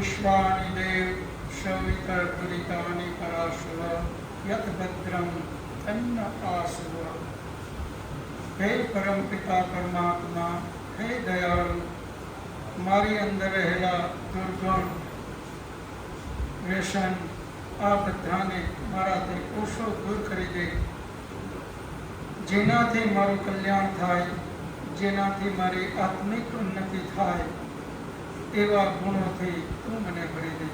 विश्वानि देव सवितर्दुरितानि पराशुर यत भद्रं तन्न आसुर। हे परम पिता परमात्मा, हे दयालु, मारी अंदर रहेला दुर्गुण व्यसन आ बधाने माराथी ओछो दूर करी दे, जेनाथी मारू कल्याण थाय, जेनाथी मारी आत्मिक उन्नति थाय, एवा गुणोथी तू मने भरी दे।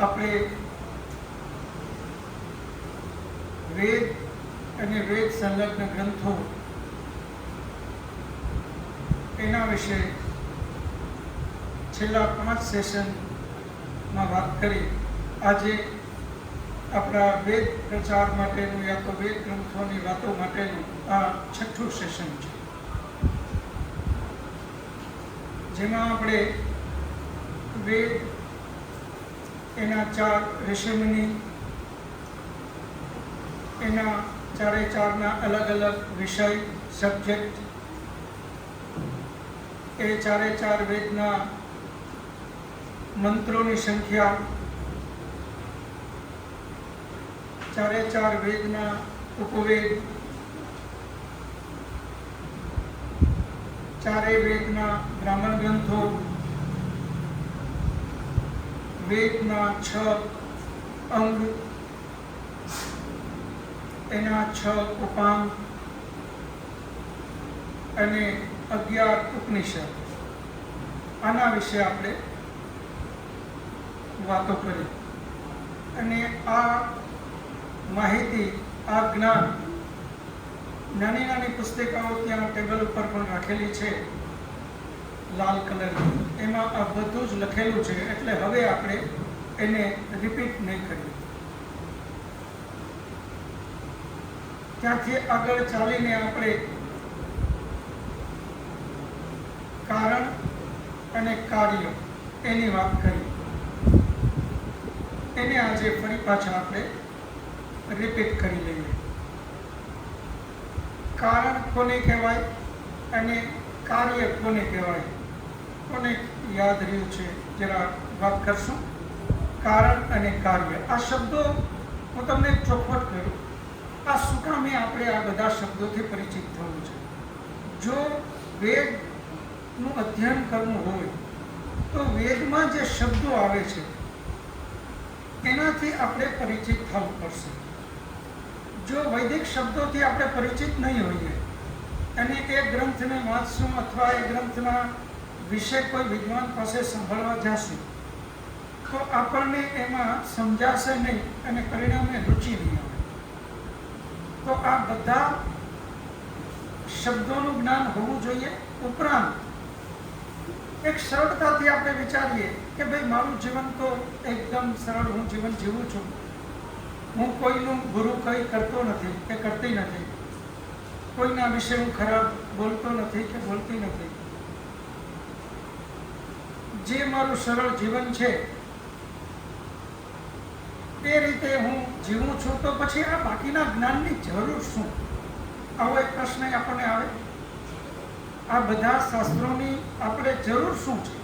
આપણે વેદ અને વેદ સંલગ્ન ગ્રંથો એના વિશે છેલ્લા 5 સેશનમાં વાત કરી. આજે આપણા વેદ પ્રચાર માટેનું યા તો વેદ ગ્રંથોની વાતો માટેનું આ 6થું સેશન છે, જેમાં આપણે વેદ, એના 4 ઋષિમુનિ, એના ચારે ચારના અલગ અલગ વિષય સબ્જેક્ટ, એ ચારે ચાર વેદના મંત્રોની સંખ્યા, ચારે ચાર વેદના ઉપવેદ, ચારે વેદના બ્રાહ્મણ ગ્રંથો, વેદના 6 અંગ, એના 6 ઉપાંગ અને 11 ઉપનિષદ. આના વિશે આપણે વાતો કરી અને આ માહિતી, આ જ્ઞાન, નાની નાની પુસ્તિકાઓ ત્યાં ટેબલ ઉપર પણ રાખેલી છે લાલ કલરની, એમાં આ બધું જ લખેલું છે, એટલે હવે આપણે એને રિપીટ નહીં કરીએ. ત્યાંથી આગળ ચાલીને આપણે કારણ અને કાર્ય એની વાત કરી, એને આજે ફરી પાછા આપણે રિપીટ કરી લઈએ. કારણ કોને કહેવાય અને કાર્ય કોને કહેવાય, કોને યાદ રહ્યું છે જરા વાત કરશું. કારણ અને કાર્ય, આ શબ્દો હું તમને ચોખવટ કરું, આ શું કામે આપણે આ બધા શબ્દોથી પરિચિત થવું છે. જો વેદનું અધ્યયન કરવું હોય તો વેદમાં જે શબ્દો આવે છે એનાથી આપણે પરિચિત થવું પડશે. જો વૈદિક શબ્દોથી આપણે પરિચિત નહીં હોઈએ અને એ ગ્રંથને વાંચશું અથવા એ ગ્રંથના વિશે કોઈ વિદ્વાન પાસે સાંભળવા જશું તો આપણને એમાં સમજાશે નહીં અને પરિણામે રુચિ નહીં આવે. તો આ બધા શબ્દોનું જ્ઞાન હોવું જોઈએ. ઉપરાંત એક સરળતાથી આપણે વિચારીએ કે ભાઈ મારું જીવન તો એકદમ સરળ, હું જીવન જીવું છું, હું કોઈનું ગુરુ કંઈ કરતો નથી કે કરતી નથી, કોઈના વિશે હું ખરાબ બોલતો નથી કે બોલતી નથી, જે મારું સરળ જીવન છે એ રીતે હું જીવું છું, તો પછી આ બાકીના જ્ઞાનની જરૂર શું? આવો એક પ્રશ્ન આપણને આવે. આ બધા શાસ્ત્રોની આપણે જરૂર શું છે?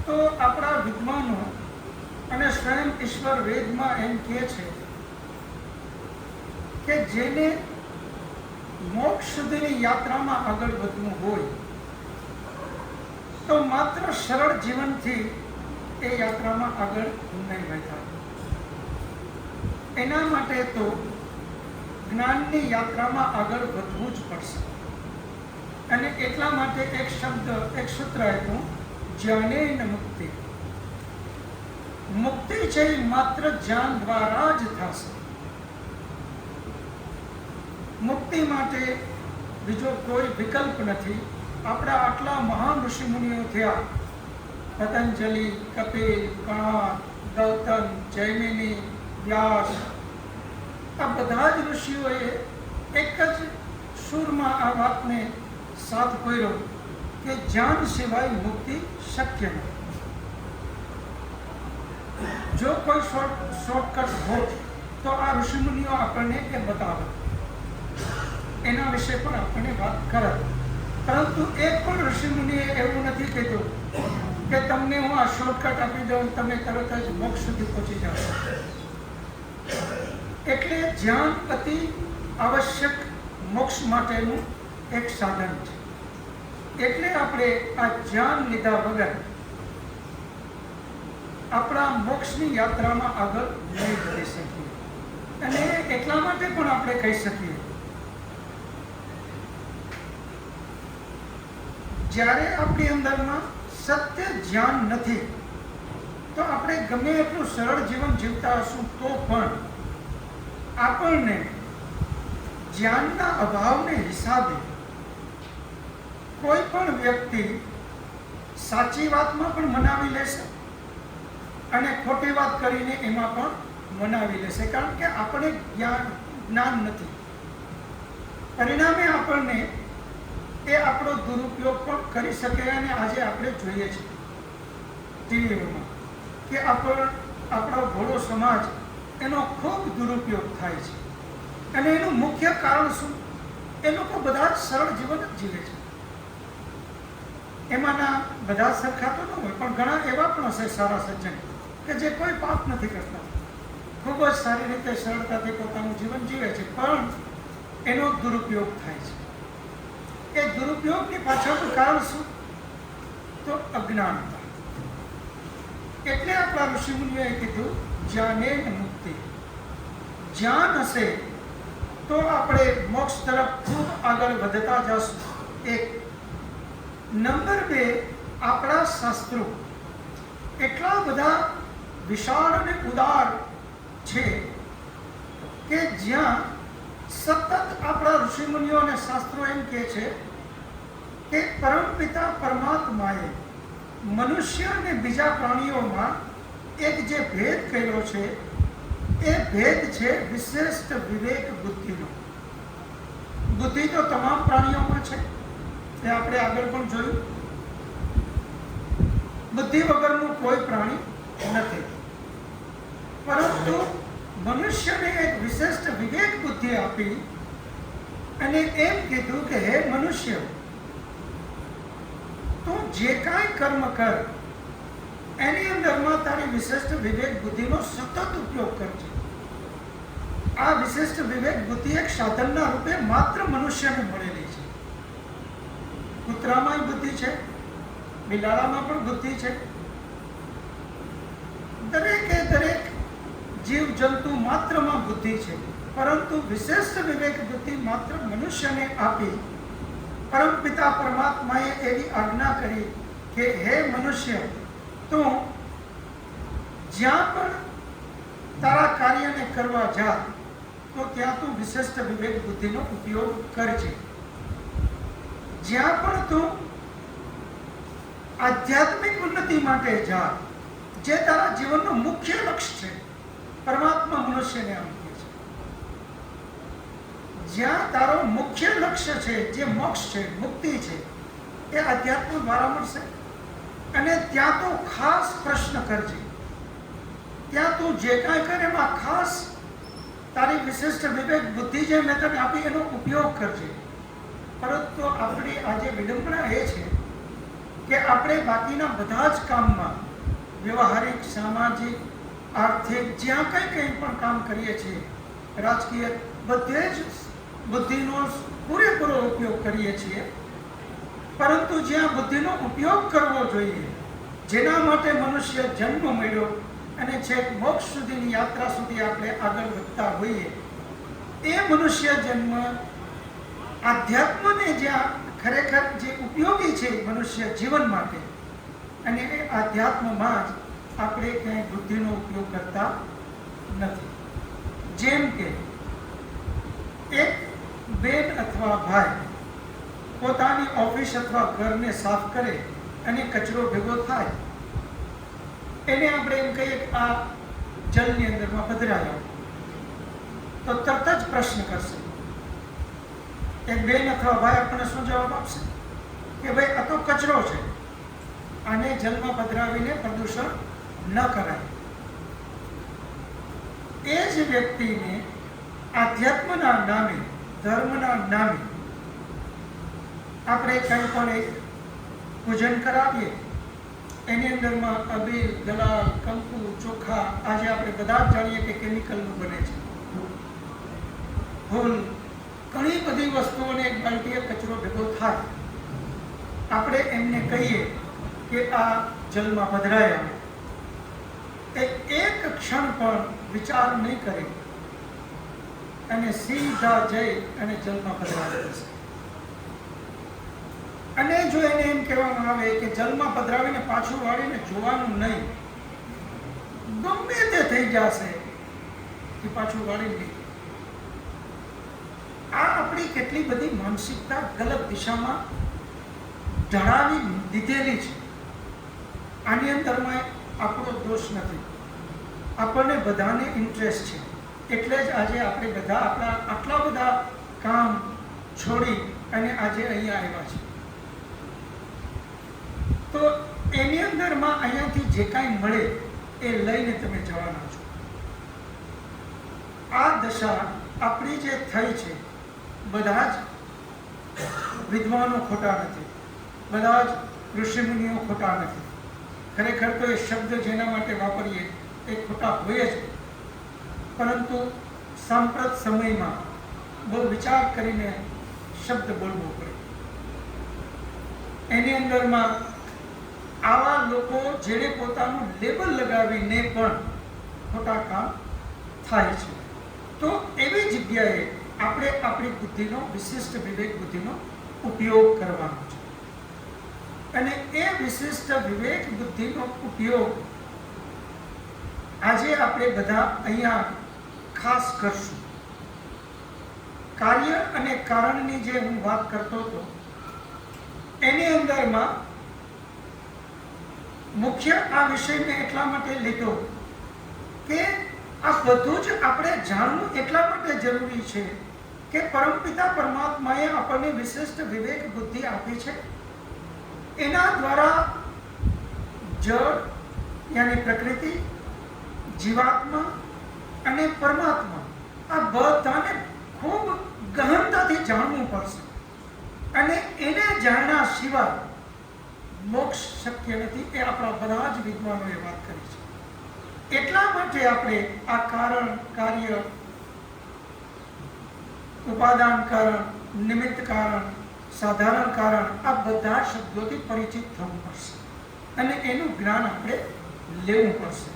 તો આપણા વિદ્વાનો અને સ્વયં ઈશ્વર વેદમાં એમ કહે છે કે જેને મોક્ષ સુધીની યાત્રામાં આગળ વધવું હોય તો માત્ર સરળ જીવનથી એ યાત્રામાં આગળ નહીં વધે. એના માટે તો જ્ઞાનની યાત્રામાં આગળ વધવું જ પડશે. અને એટલા માટે એક શબ્દ, એક સૂત્ર આપ્યું, જ્ઞાનેન મુક્તિ. મુક્તિ છે એ માત્ર જ્ઞાન દ્વારા જ થશે. મુક્તિ માટે બીજો કોઈ વિકલ્પ નથી. આપણા આટલા મહાન ઋષિમુનિઓ થયા, પતંજલિ, કપિલ, કણાદ, ગૌતમ, જૈમિની, વ્યાસ, આ બધા જ ઋષિઓએ એક જ સૂરમાં આ વાતને સાથ કર્યો કે જ્ઞાન સિવાય મુક્તિ શક્ય નથી. જો કોઈ શોર્ટકટ હોત તો આ ઋષિમુનિઓ આપણને એ બતાવે. એના વિશે પણ આપણને વાત કરે. પરંતુ એક પણ ઋષિમુનિએ એવું નથી કીધું કે તમને હું આ શોર્ટકટ આપી દઉં, તમે તરત જ મોક્ષ સુધી પહોંચી જાઓ. એટલે ધ્યાન અતિ આવશ્યક મોક્ષ માટેનું એક સાધન છે. એટલે આપણે આ ધ્યાન લીધા વગર આપણા મોક્ષની યાત્રામાં આગળ નહીં વધી શકીએ. અને એટલા માટે પણ આપણે કહી શકીએ, જ્યારે આપણી અંદરમાં સત્ય ધ્યાન નથી તો આપણે ગમે એટલું સરળ જીવન જીવતા હશું તો પણ આપણને જ્ઞાનના અભાવને હિસાબે કોઈ પણ વ્યક્તિ સાચી વાતમાં પણ મનાવી લેશે અને ખોટી વાત કરીને એમાં પણ મનાવી લેશે, કારણ કે આપણે જ્ઞાન નથી. પરિણામે આપણને એ આપણો દુરુપયોગ પણ કરી શકે. અને આજે આપણે જોઈએ છીએ ટીવીમાં કે આપણો ભોળો સમાજ એનો ખૂબ દુરુપયોગ થાય છે. અને એનું મુખ્ય કારણ શું? એ લોકો બધા જ સરળ જીવન જ જીવે છે. એમાંના બધા સરખા તો ન હોય, પણ ઘણા એવા પણ હશે સારા સજ્જન કે જે કોઈ પાપ નથી કરતા, ખૂબ જ સારી રીતે સરળતાથી પોતાનું જીવન જીવે છે, પણ એનો દુરુપયોગ થાય છે. એ દુરુપયોગની પાછળનું કારણ શું? તો અજ્ઞાનતા. એટલે આપણા ઋષિમુનિઓએ કીધું જ્ઞાને મુક્તિ. જ્ઞાન હશે તો આપણે મોક્ષ તરફ ખૂબ આગળ વધતા જશું. એક. નંબર 2, આપણા શાસ્ત્રો એટલા બધા વિશાળ અને ઉદાર છે કે જ્યાં સતત આપણા ઋષિમુનિઓ અને શાસ્ત્રો એમ કહે છે કે પરમપિતા પરમાત્માએ મનુષ્ય અને બીજા પ્રાણીઓમાં એક જે ભેદ કર્યો છે એ ભેદ છે વિશિષ્ટ વિવેક બુદ્ધિનો. બુદ્ધિ તો તમામ પ્રાણીઓમાં છે, એ આપણે આગળ પણ જોયું. બુદ્ધિ વગરનું કોઈ પ્રાણી નથી, પરંતુ મનુષ્યને એક વિશિષ્ટ વિવેક બુદ્ધિ આપી અને એમ કીધું કે હે મનુષ્ય, તું જે કાંઈ કર્મ કર એની અંદરમાં તારી વિશિષ્ટ વિવેક બુદ્ધિનો સતત ઉપયોગ કરજે. આ વિશિષ્ટ વિવેક બુદ્ધિ એક સાધનના રૂપે માત્ર મનુષ્યને મળેલી છે. કૂતરામાં બુદ્ધિ છે, બિલાડામાં પણ બુદ્ધિ છે. દરેકે દરેક જીવ જંતુ માત્રમાં બુદ્ધિ છે, પરંતુ વિશિષ્ટ વિવેક બુદ્ધિ માત્ર મનુષ્યને આપી પરમપિતા પરમાત્માએ એવી આજ્ઞા કરી કે હે મનુષ્ય, તું જ્યાં પણ તારા કાર્યને કરવા જા તો ત્યાં તું વિશિષ્ટ વિવેક બુદ્ધિનો ઉપયોગ કરજે. જ્યાં પણ તું આધ્યાત્મિક ઉન્નતિ માટે જા, જે તારા જીવનનું મુખ્ય લક્ષ્ય છે, પરમાત્મા મનુષ્યને આમ કહે છે, જ્યાં તારો મુખ્ય લક્ષ્ય છે, જે મોક્ષ છે, મુક્તિ છે, એ આધ્યાત્મ દ્વારા મળશે. અને ત્યાં તું ખાસ પ્રશ્ન કરજે. ત્યાં તું જે કાંઈ કરે એમાં ખાસ તારી વિશિષ્ટ વિવેક બુદ્ધિ જે મેં તને આપી એનો ઉપયોગ કરજે. પરંતુ આપણી આજે વિડંબના એ છે કે આપણે બાકીના બધા જ કામમાં, વ્યવહારિક, સામાજિક, આર્થિક, જ્યાં કંઈ પણ કામ કરીએ છીએ, રાજકીય, બધે જ બુદ્ધિનો પૂરેપૂરો ઉપયોગ કરીએ છીએ. પરંતુ જ્યાં બુદ્ધિનો ઉપયોગ કરવો જોઈએ, જેના માટે મનુષ્ય જન્મ મળ્યો અને છેક મોક્ષ સુધીની યાત્રા સુધી આપણે આગળ વધતા હોઈએ, એ મનુષ્ય જન્મ આધ્યાત્મને જ્યાં ખરેખર જે ઉપયોગી છે મનુષ્ય જીવન માટે, અને એ આધ્યાત્મમાં જ આપણે ક્યાંય બુદ્ધિનો ઉપયોગ કરતા નથી. જેમ કે એક બેન અથવા ભાઈ પોતાની ઓફિસ અથવા ઘરને સાફ કરે અને કચરો ભેગો થાય, એને આપણે એમ કહીએ કે આ જલની અંદરમાં પધરાયો, તો તરત જ પ્રશ્ન કરશે. એક બેન અથવા ભાઈ આપણને શું જવાબ આપશે કે ભાઈ આ તો કચરો છે, આને જલમાં પધરાવીને પ્રદૂષણ ન કરાય. એ જ વ્યક્તિને આધ્યાત્મના નામે ધર્મના નામે આપણે કંઈ પણ એક પૂજન કરાવીએ, એની અંદરમાં અબીલ, દલાલ, કંકુ, ચોખા, આજે આપણે બધા જ જાણીએ કે કેમિકલનું બને છે, ફૂલ, ઘણી બધી વસ્તુઓને એક બાલટીએ કચરો ભેગો થાય, આપણે એમને કહીએ કે આ જલમાં પધરાયા, એક ક્ષણ પણ વિચાર નહીં કરે અને સીધા જઈ અને જલમાં પધરાવી દેશે. અને જો એને એમ કહેવામાં આવે કે જલમાં પધરાવીને પાછું વાળીને જોવાનું નહીં, ગમે તે થઈ જશે કે પાછું વાળી નહીં. આ આપણી કેટલી બધી માનસિકતા ગલત દિશામાં ઢળાવી દીધેલી છે. આની અંદરમાં આપણો દોષ નથી, આપણને બધાને ઇન્ટરેસ્ટ છે, એટલે જ આજે આપણે બધા આપણા આટલા બધા કામ છોડી અને આજે અહીંયા આવ્યા છે. તો એની અંદરમાં અહીંયાથી જે કાંઈ મળે એ લઈને તમે જવાના છો. આ દશા આપણી જે થઈ છે, બધા જ વિદ્વાનો ખોટા નથી, બધા જ ઋષિમુનિઓ ખોટા નથી. ખરેખર તો એ શબ્દ જેના માટે વાપરીએ એ ખોટા હોય જ, પરંતુ સાંપ્રત સમયમાં બહુ વિચાર કરીને શબ્દ બોલવો પડે. એની અંદરમાં આવા લોકો જેણે પોતાનું લેબલ લગાવીને પણ ખોટા કામ થાય છે. તો એવી જગ્યાએ આપણે આપણી બુદ્ધિનો, વિશિષ્ટ વિવેક બુદ્ધિનો ઉપયોગ કરવાનો છે. અને એ વિશિષ્ટ વિવેક બુદ્ધિનો ઉપયોગ આજે આપણે બધા અહીંયા ખાસ કરશું. કાર્ય અને કારણની જે હું વાત કરતો હતો, એની અંદરમાં મુખ્ય આ વિષય મેં એટલા માટે લીધો કે આ બધું જ આપણે જાણવું એટલા માટે જરૂરી છે કે પરમપિતા પરમાત્માએ આપણને વિશિષ્ટ વિવેક બુદ્ધિ આપી છે. એના દ્વારા જળ યાની પ્રકૃતિ, જીવાત્મા અને પરમાત્મા આ બધાને ખૂબ ગહનતાથી જાણવું પડશે. અને એને જાણ્યા સિવાય મોક્ષ શક્ય નથી. એ આપણા બધા જ વિદ્વાનોએ વાત કરી છે. એટલા માટે આપણે આ કારણ, કાર્ય, ઉપાદાન કારણ, નિમિત્ત કારણ, સાધારણ કારણ, આ બધા શબ્દોથી પરિચિત થવું પડશે અને એનું જ્ઞાન આપણે લેવું પડશે.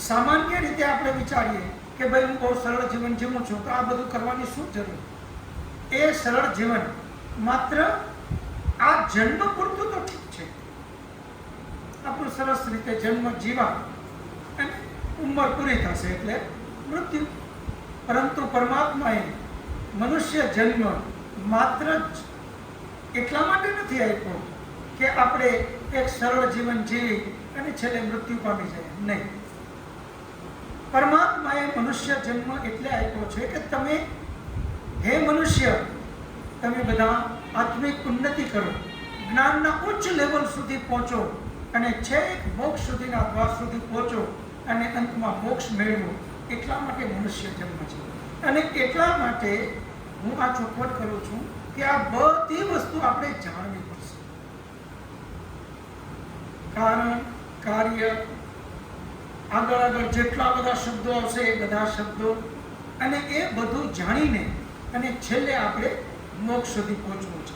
સામાન્ય રીતે આપણે વિચારીએ કે ભાઈ હું બહુ સરળ જીવન જીવું છું, તો આ બધું કરવાની શું જરૂર? એ સરળ જીવન માત્ર આ જન્મ પૂરતું તો ઠીક છે, આપણું સરસ રીતે જન્મ જીવા અને ઉંમર પૂરી થશે એટલે મૃત્યુ. પરંતુ પરમાત્માએ મનુષ્ય જન્મ માત્ર જ એટલા માટે નથી આપ્યો કે આપણે એક સરળ જીવન જીવી અને છેલ્લે મૃત્યુ પામી જાય, નહીં. પરમાત્માએ મનુષ્ય જન્મ એટલે આપ્યો છે કે તમે, હે મનુષ્ય, તમે બધા આત્મિક ઉન્નતિ કરો, જ્ઞાનના ઉચ્ચ લેવલ સુધી પહોંચો અને છેક મોક્ષ સુધીના દ્વાર સુધી પહોંચો અને અંતમાં મોક્ષ મેળવો. એટલા માટે મનુષ્ય જન્મ છે. અને એટલા માટે હું આ ચોખવટ કરું છું કે આ બધી વસ્તુ આપણે જાણવી પડશે. કારણ, કાર્ય, આગળ જેટલા બધા શબ્દો આવશે એ બધા શબ્દો, અને એ બધું જાણીને અને છેલ્લે આપણે મોક્ષ સુધી પહોંચવું છે.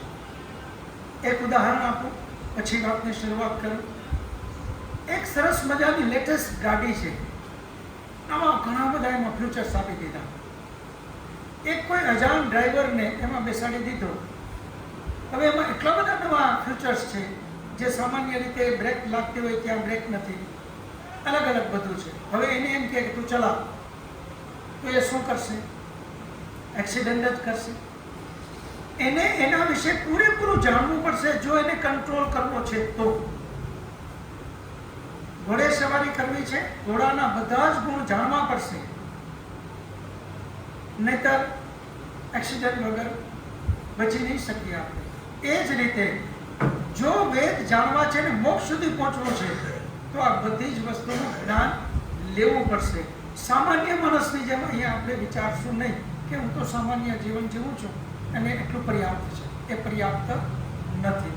એક ઉદાહરણ આપું, પછી વાતની શરૂઆત કરું. એક સરસ મજાની લેટેસ્ટ ગાડી છે, આમાં ઘણા બધા એમાં ફ્યુચર્સ આપી દીધા. એક કોઈ અજાણ ડ્રાઈવરને એમાં બેસાડી દીધો. હવે એમાં એટલા બધા નવા ફ્યુચર્સ છે જે સામાન્ય રીતે બ્રેક લાગતી હોય ત્યાં બ્રેક નથી, અલગ અલગ બધું છે. હવે એને એમ કે તું ચલા, તો એ શું કરશે? એક્સિડન્ટ જ કરશે. એને એના વિશે પૂરેપૂરું જાણવું પડશે જો એને કંટ્રોલ કરવો છે તો. ઘોડે સવારી કરવી છે, ઘોડાના બધા જ ગુણ જાણવા પડશે, નહીતર એક્સિડન્ટ વગર બચી નહીં શકીએ આપણે. એ જ રીતે જો વેદ જાણવા છે ને મોક્ષ સુધી પહોંચવું છે તો આ બધી જ વસ્તુનું જ્ઞાન લેવું પડશે. સામાન્ય માણસની જેમ અહીંયા આપણે વિચારશું નહીં કે હું તો સામાન્ય જીવન જીવું છું અને એટલું પર્યાપ્ત છે. એ પર્યાપ્ત નથી.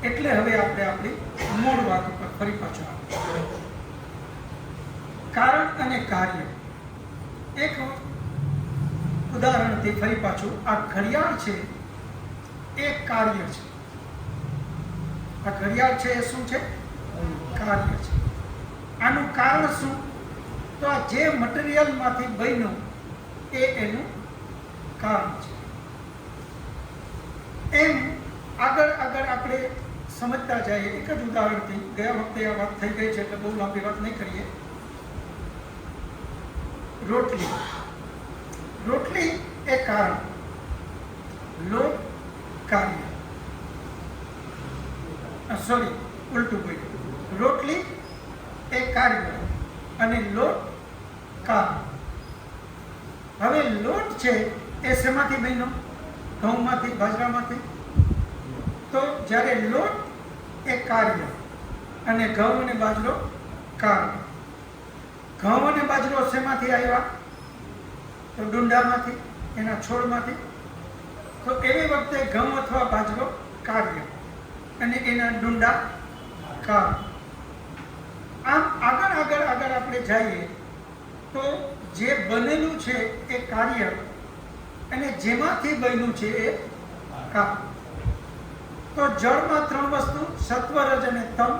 એટલે હવે આપણે આપણી મૂળ વાત ઉપર ફરી પાછા આવીએ. કારણ અને કાર્ય. એક ઉદાહરણથી ફરી પાછું, આ ઘડિયાળ છે એ કાર્ય છે. આ ઘડિયાળ છે એ શું છે? કાર્ય છે. આનું કારણ શું? તો આ જે મટીરિયલમાંથી બન્યું એ એનું કારણ છે. એમ આગળ આગળ આપણે સમજતા જઈએ. એક જ ઉદાહરણથી, ગયા વખતે આ વાત થઈ ગઈ છે એટલે બહુ લાંબી વાત નહીં કરીએ. રોટલી. રોટલી એ કારણ, લોટ કાર્ય. સોરી, ઉલટું બોલ્યું. રોટલી એ કાર્ય અને લોટ કારણ. હવે લોટ છે એ શેમાંથી બન્યો? ઘઉંમાંથી, બાજરામાંથી. તો જ્યારે લોટ એ કાર્ય અને ઘઉં અને બાજરો કારણ. ઘઉં અને બાજરો શેમાંથી આવ્યા? તો ડુંડામાંથી, એના છોડમાંથી. તો એવી વખતે ઘઉં અથવા બાજરો કાર્ય અને એના ડુંડા કારણ. આમ આગળ આગળ આગળ આપણે જઈએ તો જે બનેલું છે એ કાર્ય અને જેમાંથી બન્યું છે એ કારણ. તો જળમાં 3 વસ્તુ, સત્વ, રજ અને તમ,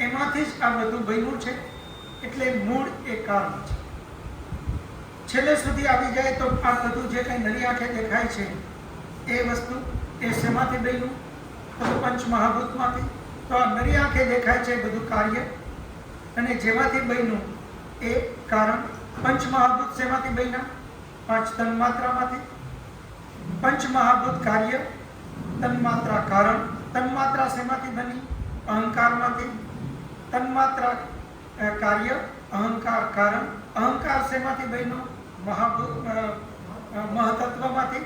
એમાંથી જ આ બધું બન્યું છે. એટલે મૂળ એ કારણ છે. છેલ્લે સુધી આવી જાય તો આ બધું જે કંઈ નરી આંખે દેખાય છે એ વસ્તુ એ શેમાંથી બન્યું? તો પંચ મહાભૂતમાંથી. તો આ નરી આંખે દેખાય છે બધું કાર્ય અને જેમાંથી બન્યું એ કારણ. પંચ મહાભૂત શેમાંથી બન્યા? 5 તન્માત્રામાંથી. પંચ મહાભૂત કાર્ય, તન્માત્રા કારણ. તન્માત્રા શેમાંથી બની? અહંકારમાંથી. તન્માત્રા કાર્ય, અહંકાર કારણ. અહંકાર શેમાંથી બન્યો? મહતત્વમાંથી.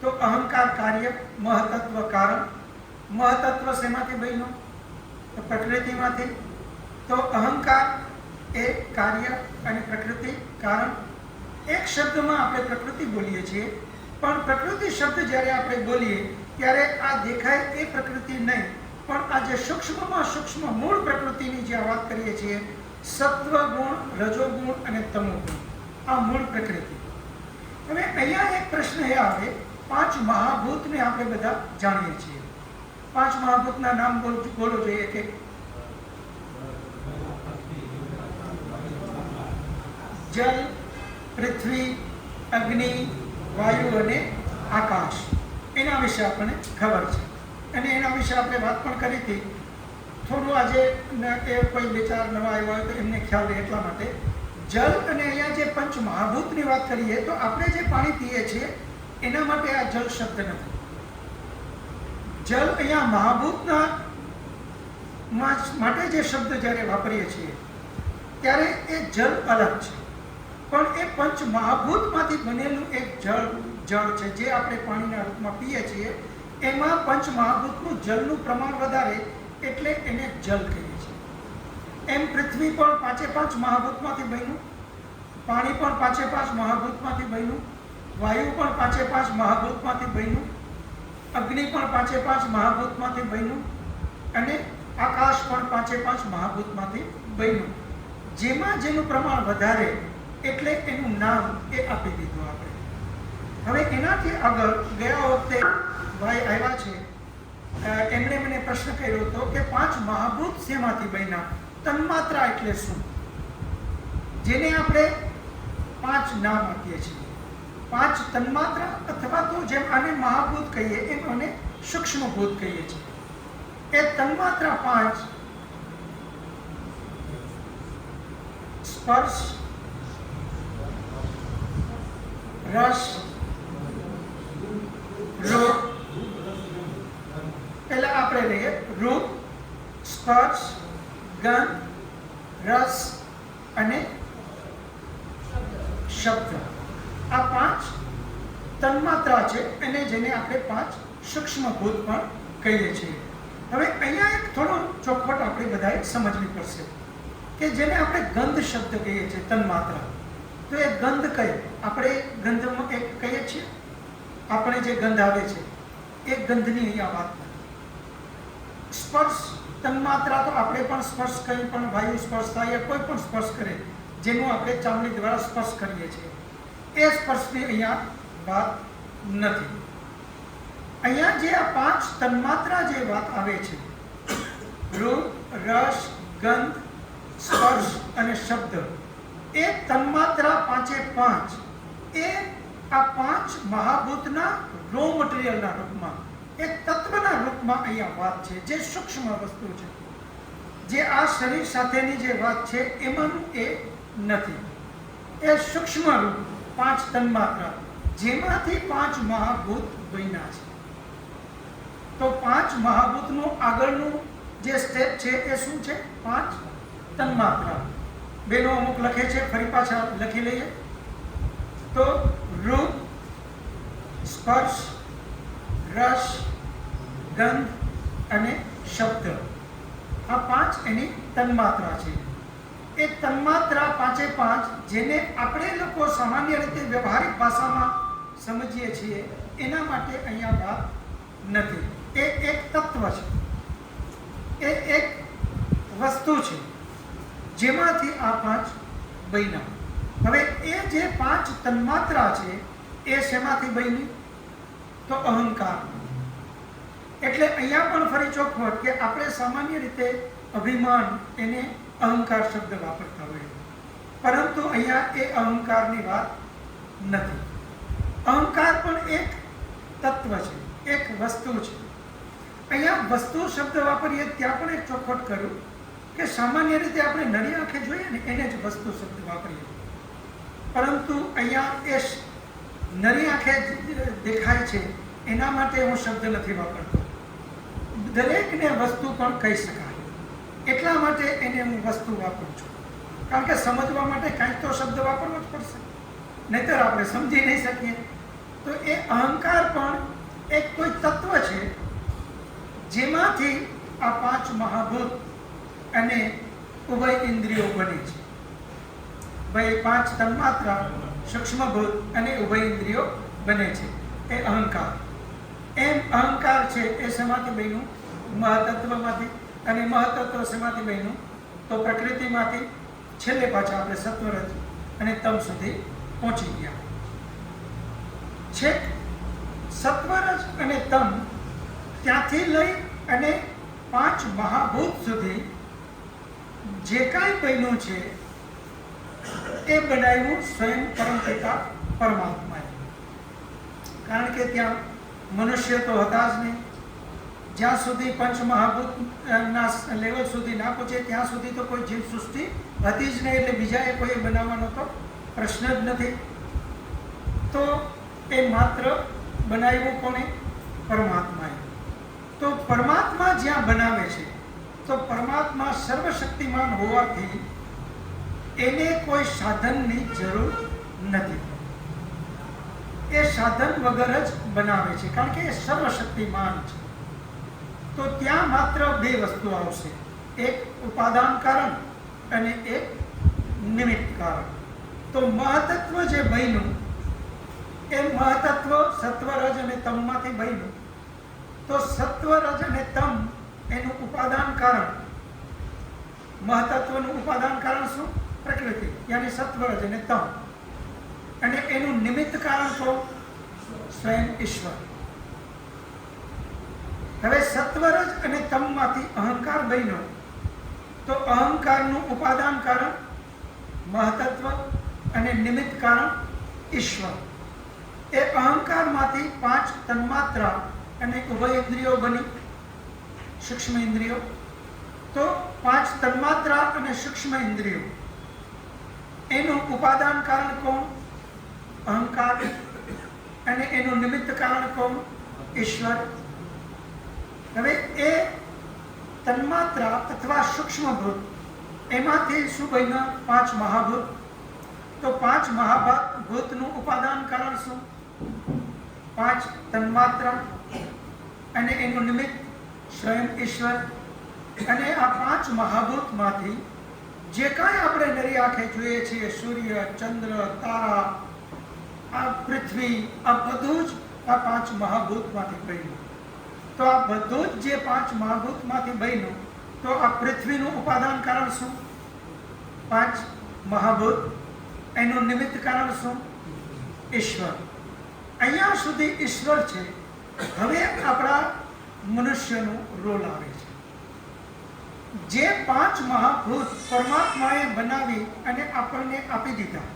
તો અહંકાર કાર્ય, મહતત્વ કારણ. મહતત્વ શેમાંથી બન્યો? તો પ્રકૃતિમાંથી. તો અહંકાર એ કાર્ય અને પ્રકૃતિ કારણ. એક શબ્દમાં આપણે પ્રકૃતિ બોલીએ છીએ, પણ પ્રકૃતિ શબ્દ જ્યારે આપણે બોલીએ ત્યારે આ દેખાય એ પ્રકૃતિ નહીં, પણ આ જે સૂક્ષ્મમાં સૂક્ષ્મ મૂળ પ્રકૃતિની જે વાત કરીએ છીએ, સત્વ ગુણ, રજોગુણ અને તમોગુણ, આ મૂળ પ્રકૃતિ. હવે અહીંયા એક પ્રશ્ન એ આવે, 5 મહાભૂતને આપણે બધા જાણીએ છીએ. 5 મહાભૂતના નામ બોલો જોઈએ કે જલ, પૃથ્વી, અગ્નિ, વાયુ અને આકાશ. એના વિશે આપણને ખબર છે અને એના વિશે આપણે વાત પણ કરી હતી. થોડું આજે કોઈ 2-4 નવા આવ્યા હોય તો એમને ખ્યાલ રહે એટલા માટે. જલ અને અહીંયા જે પંચ મહાભૂતની વાત કરીએ તો આપણે જે પાણી પીએ છીએ એના માટે આ જલ શબ્દ નથી. જલ અહીંયા મહાભૂતના માટે જે શબ્દ જ્યારે વાપરીએ છીએ ત્યારે એ જલ અલગ છે, પણ એ પંચ મહાભૂતમાંથી બનેલું એક જળ છે જે આપણે પાણીના રૂપમાં પીએ છીએ. એમાં પંચ મહાભૂતનું જળનું પ્રમાણ વધારે એટલે એને જલ કહીએ છીએ. એમ પૃથ્વી પણ 5 મહાભૂતમાંથી બન્યું, પાણી પણ 5 મહાભૂતમાંથી બન્યું, વાયુ પણ 5 મહાભૂતમાંથી બન્યું, અગ્નિ પણ 5 મહાભૂતમાંથી બન્યું અને આકાશ પણ 5 મહાભૂતમાંથી બન્યું. જેમાં જેનું પ્રમાણ વધારે એટલે એનું નામ એ આપી દીધું આપણે. હવે એનાથી આગળ ગયા વખતે ભાઈ આવ્યા છે, એમણે મને પ્રશ્ન કર્યો હતો કે 5 મહાભૂત શેમાંથી બન્યા? તન્માત્રા એટલે શું? જેને આપણે 5 નામ આપીએ છીએ. 5 તન્માત્રા અથવા તો જેમ આને મહાભૂત કહીએ એમ આને સૂક્ષ્મ ભૂત કહીએ છીએ. એ તન્માત્રા 5 સ્પર્શ, રસ, રૂપ. પહેલા આપણે લઈએ રૂપ, સ્પર્શ, ગંધ, રસ અને શબ્દ. આ 5 તન્માત્રા છે અને જેને આપણે 5 સૂક્ષ્મ ભૂત પણ કહીએ છીએ. હવે અહીંયા એક થોડો ચોખવટ આપણે બધાએ સમજવી પડશે કે જેને આપણે ગંધ શબ્દ કહીએ છીએ, તન્માત્રા. તો એ ગંધ કઈ? આપણે આપણે જે ગંધ આવે છે એ ગંધની અહીંયા વાત નથી. સ્પર્શ તન્માત્રા તો આપણે પણ સ્પર્શ કંઈ પણ વાયુ સ્પર્શ થાય યા કોઈ પણ સ્પર્શ કરે જેનું આપણે ચામડી દ્વારા સ્પર્શ કરીએ છીએ એ સ્પર્શની અહીંયા વાત નથી. અહીંયા જે આ 5 તન્માત્રા જે વાત આવે છે રૂપ, રસ, ગંધ, સ્પર્શ અને શબ્દ, એ તન્માત્રા 5 એ આ 5 મહાભૂતના રો મટીરિયલના રૂપમાં એક તત્વના રૂપમાં અહીંયા વાત છે, જે સૂક્ષ્મ વસ્તુ છે, જે આ શરીર સાથેની જે વાત છે એમાંનું એ નથી. એ સૂક્ષ્મ રૂપ 5 તન્માત્રા જેમાંથી 5 મહાભૂત બન્યા છે. તો 5 મહાભૂતનું આગળનું જે સ્ટેપ છે એ શું છે? 5 તન્માત્રા. બેનો અમુક લખે છે, ફરી પાછા લખી લઈએ. તો રૂપ, સ્પર્શ, રસ, ગંધ અને શબ્દ, આ 5 એની તન્માત્રા છે. એ તન્માત્રા 5 જેને આપણે લોકો સામાન્ય રીતે વ્યવહારિક ભાષામાં સમજીએ છીએ એના માટે અહીંયા વાત નથી. એ એક તત્વ છે, એ એક વસ્તુ છે જેમાંથી આ 5 બન્યા. હવે એ જે 5 તન્માત્રા છે એ શેમાંથી બની? તો અહંકાર. એટલે અહીંયા પણ ફરી ચોખવટ કે આપણે સામાન્ય રીતે અભિમાન એને અહંકાર શબ્દ વાપરતા હોઈએ, પરંતુ અહીંયા એ અહંકારની વાત નથી. અહંકાર પણ એક તત્વ છે, એક વસ્તુ છે. અહીંયા વસ્તુ શબ્દ વાપરીએ ત્યાં પણ એક ચોખવટ કર્યું કે સામાન્ય રીતે આપણે નરી આંખે જોઈએ ને એને જ વસ્તુ શબ્દ વાપરીએ, પરંતુ અહીંયા એ નરી આંખે દેખાય છે એના માટે હું શબ્દ નથી વાપરતો. દરેકને વસ્તુ પણ કહી શકાય એટલા માટે એને હું વસ્તુ વાપરું છું, કારણ કે સમજવા માટે કાંઈક તો શબ્દ વાપરવો જ પડશે, નહીંતર આપણે સમજી નહીં શકીએ. તો એ અહંકાર પણ એક કોઈ તત્વ છે જેમાંથી આ 5 મહાભૂત અને ઉભય ઇન્દ્રિયો બને છે. ભાઈ 5 તન્માત્રા, સૂક્ષ્મભૂત અને ઉભય ઇન્દ્રિયો બને છે એ અહંકાર. એમ અહંકાર છે એ શેમાંથી બન્યું? મહતત્વમાંથી. અને મહતત્વ શેમાંથી બન્યું? તો પ્રકૃતિમાંથી. છેલ્લે પાછા આપણે સત્વરજ અને તમ સુધી પહોંચી ગયા. છેક સત્વરજ અને તમ ત્યાંથી લઈ અને 5 મહાભૂત સુધી જે કાંઈ બન્યું છે એ બનાવ્યું સ્વયં પરમપિતા પરમાત્માએ. કારણ કે ત્યાં મનુષ્ય તો હતા જ નહીં. જ્યાં સુધી 5 મહાભૂતના લેવલ સુધી ના પહોંચે ત્યાં સુધી તો કોઈ જીવ સૃષ્ટિ હતી જ નહીં, એટલે બીજાએ કોઈ બનાવવાનો તો પ્રશ્ન જ નથી. તો એ માત્ર બનાવ્યું કોને? પરમાત્માએ. તો પરમાત્મા જ્યાં બનાવે છે તો પરમાત્મા સર્વશક્તિમાન હોવાથી એને કોઈ સાધનની જરૂર નથી. એ સાધન વગર જ બનાવે છે, કારણ કે એ સર્વશક્તિમાન છે. તો ત્યાં માત્ર 2 વસ્તુ આવશે, એક ઉપાદાન કારણ અને એક નિમિત્ત કારણ. તો મહતત્વ જે બન્યું એ મહતત્વ સત્વરજ અને તમમાંથી બન્યું. તો સત્વરજ અને તમ એનું ઉપાદાન કારણ, મહતત્વનું ઉપાદાન કારણ શું? પ્રકૃતિ, યાની સત્વરજ અને તમ. અને એનું નિમિત્ત કારણ તો સ્વયં ઈશ્વર. હવે સત્વરજ અને તમમાંથી અહંકાર બન્યો, તો અહંકારનું ઉપાદાન કારણ મહતત્વ અને નિમિત્ત કારણ ઈશ્વર. એ અહંકારમાંથી 5 તન્માત્રા અને ઉભય ઇન્દ્રિયો બની, સૂક્ષ્મ ઇન્દ્રિયો. તો 5 તન્માત્રા અને સૂક્ષ્મ ઇન્દ્રિયો એનું ઉપાદાન કારણ કોણ? અહંકાર. અને એનું નિમિત્ત કારણ કોણ? ઈશ્વર. હવે એ તન્માત્રા અથવા સૂક્ષ્મભૂત એમાંથી શું બન્યા? 5 મહાભૂત. તો 5 મહાભૂતનું ઉપાદાન કારણ શું? 5 તન્માત્રા અને એનું નિમિત્ત સ્વયં ઈશ્વર. અને આ 5 મહાભૂતમાંથી જે કાંઈ આપણે નરી આંખે જોઈએ છીએ, સૂર્ય, ચંદ્ર, તારા, આ પૃથ્વી, આ બધું જ આ 5 મહાભૂતમાંથી બન્યું. તો આ બધું જ જે 5 મહાભૂતમાંથી બન્યું, તો આ પૃથ્વીનું ઉપાદાન કારણ શું? 5 મહાભૂત. એનું નિમિત્ત કારણ શું? ઈશ્વર. અહીંયા સુધી ઈશ્વર છે. હવે આપણા મનુષ્યનો રોલ આવે છે. જે 5 મહાભૂત પરમાત્માએ બનાવી અને આપણને આપી દીધા,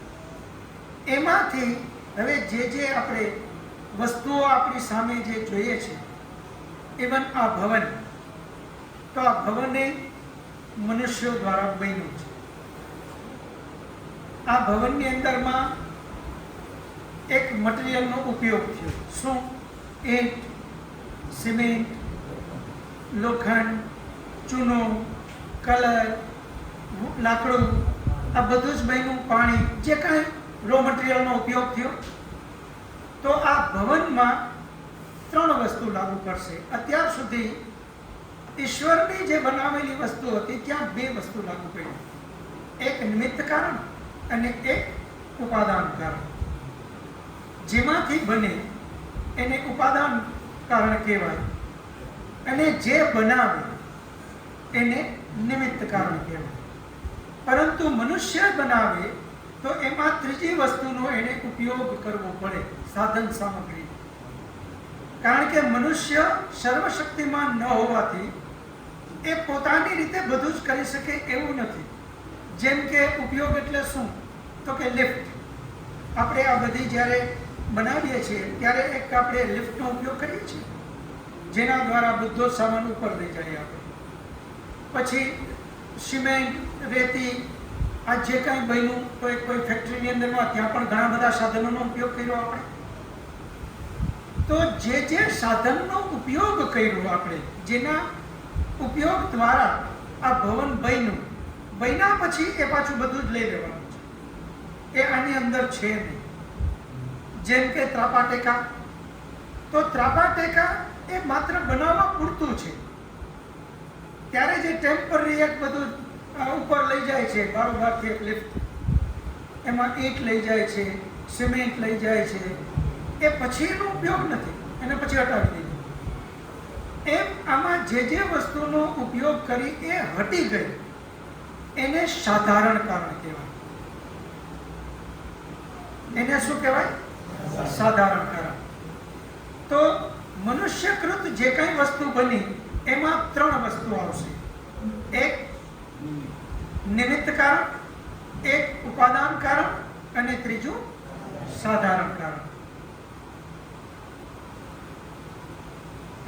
એમાંથી હવે જે આપણે વસ્તુઓ આપણી સામે જે જોઈએ છે, ઇવન આ ભવન, તો આ ભવને મનુષ્યો દ્વારા બન્યું છે. આ ભવનની અંદરમાં એક મટીરિયલનો ઉપયોગ થયો. શું? ઈંટ, સિમેન્ટ, લોખંડ, ચૂનો, કલર, લાકડું, આ બધું જ બન્યું. પાણી, જે કાંઈ રો મટીરિયલનો ઉપયોગ થયો. તો આ ભવનમાં 3 વસ્તુ લાગુ પડશે. અત્યાર સુધી ઈશ્વરની જે બનાવેલી વસ્તુ હતી ત્યાં 2 વસ્તુ લાગુ પડી. એક નિમિત્ત કારણ અને એક ઉપાદાન કારણ. જેમાંથી બને એને ઉપાદાન કારણ કહેવાય, અને જે બનાવે એને નિમિત્ત કારણ કહેવાય. પરંતુ મનુષ્ય બનાવે તો એમાં ત્રીજી વસ્તુનો એને ઉપયોગ કરવો પડે, સાધન સામગ્રી. કારણ કે મનુષ્ય સર્વશક્તિમાન ન હોવાથી એ પોતાની રીતે બધું જ કરી શકે એવું નથી. જેમ કે ઉપયોગ એટલે શું? તો કે લિફ્ટ. આપણે આ બધી જ્યારે બનાવીએ છીએ ત્યારે એક આપણે લિફ્ટનો ઉપયોગ કરીએ છીએ, જેના દ્વારા બધો સામાન ઉપર લઈ જઈએ આપણે. પછી સિમેન્ટ, રેતી, આ જે કાંઈ બન્યું, તો એક કોઈ ફેક્ટરીની અંદરમાં ત્યાં પણ ઘણા બધા સાધનોનો ઉપયોગ કર્યો આપણે. તો જે સાધનનો ઉપયોગ કર્યો આપણે, જેના ઉપયોગ દ્વારા આ ભવન બન્યું, બન્યા પછી એ પાછું બધું જ લઈ લેવાનું છે. એ આની અંદર છે નહીં. જેમ કે ત્રાપાટેકા, તો ત્રાપાટેકા એ માત્ર બનાવવા પૂરતું છે. ત્યારે જે ટેમ્પરરી એક બધું ઉપર લઈ જાય છે, બારોબારથી એક લિફ્ટ, એમાં ઈંટ લઈ જાય છે, સિમેન્ટ લઈ જાય છે, એ પછી એનો ઉપયોગ નથી, એને પછી હટાવી દીધું. એમ આમાં જે વસ્તુનો ઉપયોગ કરી એ હટી ગઈ, એને સાધારણ કારણ કહેવાય. એને શું કહેવાય? સાધારણ કારણ. તો મનુષ્યકૃત જે કંઈ વસ્તુ બની એમાં 3 વસ્તુ આવશે. એક નિમિત્ત કારણ, એક ઉપાદાન કારણ, અને ત્રીજું સાધારણ કારણ.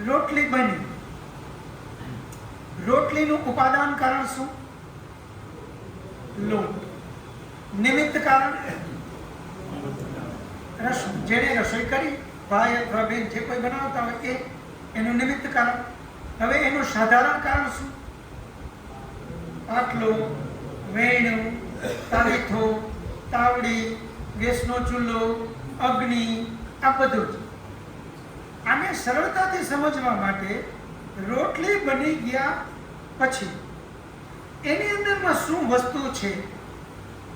રોટલી બની. રોટલીનું ઉપાદાન કારણ શું? લોટ. નિમિત્ત કારણ જેને રસોઈ કરી, ભાઈ અથવા બેન જે કોઈ બનાવતા હોય એ એનું નિમિત્ત કારણ. હવે એનું સાધારણ કારણ શું? આટલો, વેણું, તાવીથો, તાવડી, ગેસનો ચૂલો, અગ્નિ, આ બધું જ. આને સરળતાથી સમજવા માટે રોટલી બની ગયા પછી એની અંદરમાં શું વસ્તુ છે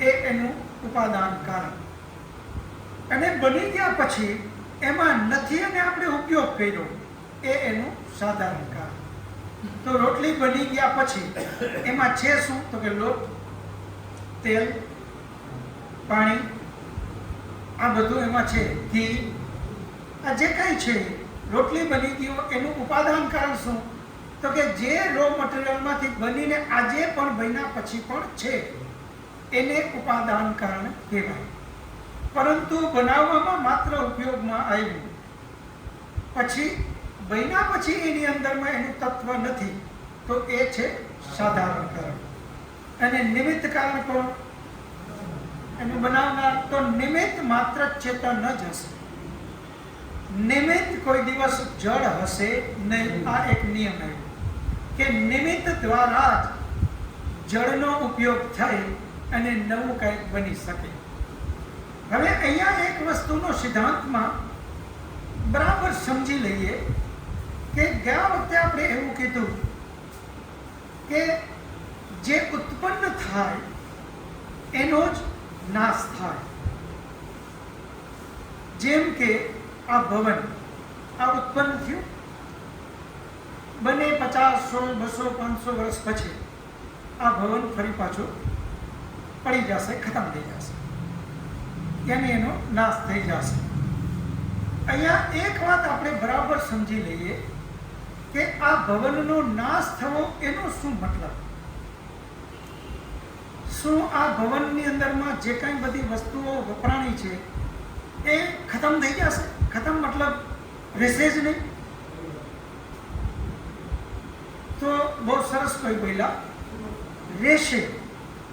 એ એનું ઉપાદાન કારણ, અને બની ગયા પછી એમાં નથી અને આપણે ઉપયોગ કર્યો એ એનું સાધારણ કારણ. તો રોટલી બની ગયા પછી એમાં છે શું? તો કે લોટ, તેલ, પાણી, આ બધું એમાં છે. ઘી, આ જે કંઈ છે, રોટલી બની ગયો એનું ઉપાદાન કારણ શું? તો કે જે રો મટીરિયલમાંથી બનીને આજે પણ બન્યા પછી પણ છે, એને ઉપાદાન કારણ કહેવાય. પરંતુ બનાવવામાં માત્ર ઉપયોગમાં આવ્યું, પછી બન્યા પછી એની અંદરમાં એનું તત્વ નથી, તો એ છે સાધારણ કારણ. અને નિમિત્ત કારણ કોણ? એનું બનાવનાર. તો નિમિત્ત માત્ર ચેતન જ હશે. નિમિત્ત કોઈ દિવસ જળ હશે નહીં. આ એક નિયમ આવ્યો કે નિમિત્ત દ્વારા જ જળનો ઉપયોગ થઈ અને નવું કંઈક બની શકે. હવે અહીંયા એક વસ્તુનો સિદ્ધાંતમાં બરાબર સમજી લઈએ કે ગયા વખતે આપણે એવું કીધું કે જે ઉત્પન્ન થાય એનો જ નાશ થાય. જેમ કે આ ભવન આ ઉત્પન્ન થયું, બને 50, 100, 200, 500 વર્ષ પછી આ ભવન ફરી પાછો પડી જશે, ખતમ થઈ જશે, એનો નાશ થઈ જશે. અહીંયા એક વાત આપણે બરાબર સમજી લઈએ કે આ ભવનનો નાશ થવો એનો શું મતલબ? શું આ ભવનની અંદરમાં જે કાંઈ બધી વસ્તુઓ વપરાણી છે એ ખતમ થઈ જશે? ખતમ મતલબ રહેશે જ નહીં. તો બહુ સરસ કોઈ બોલ્યા, રહેશે,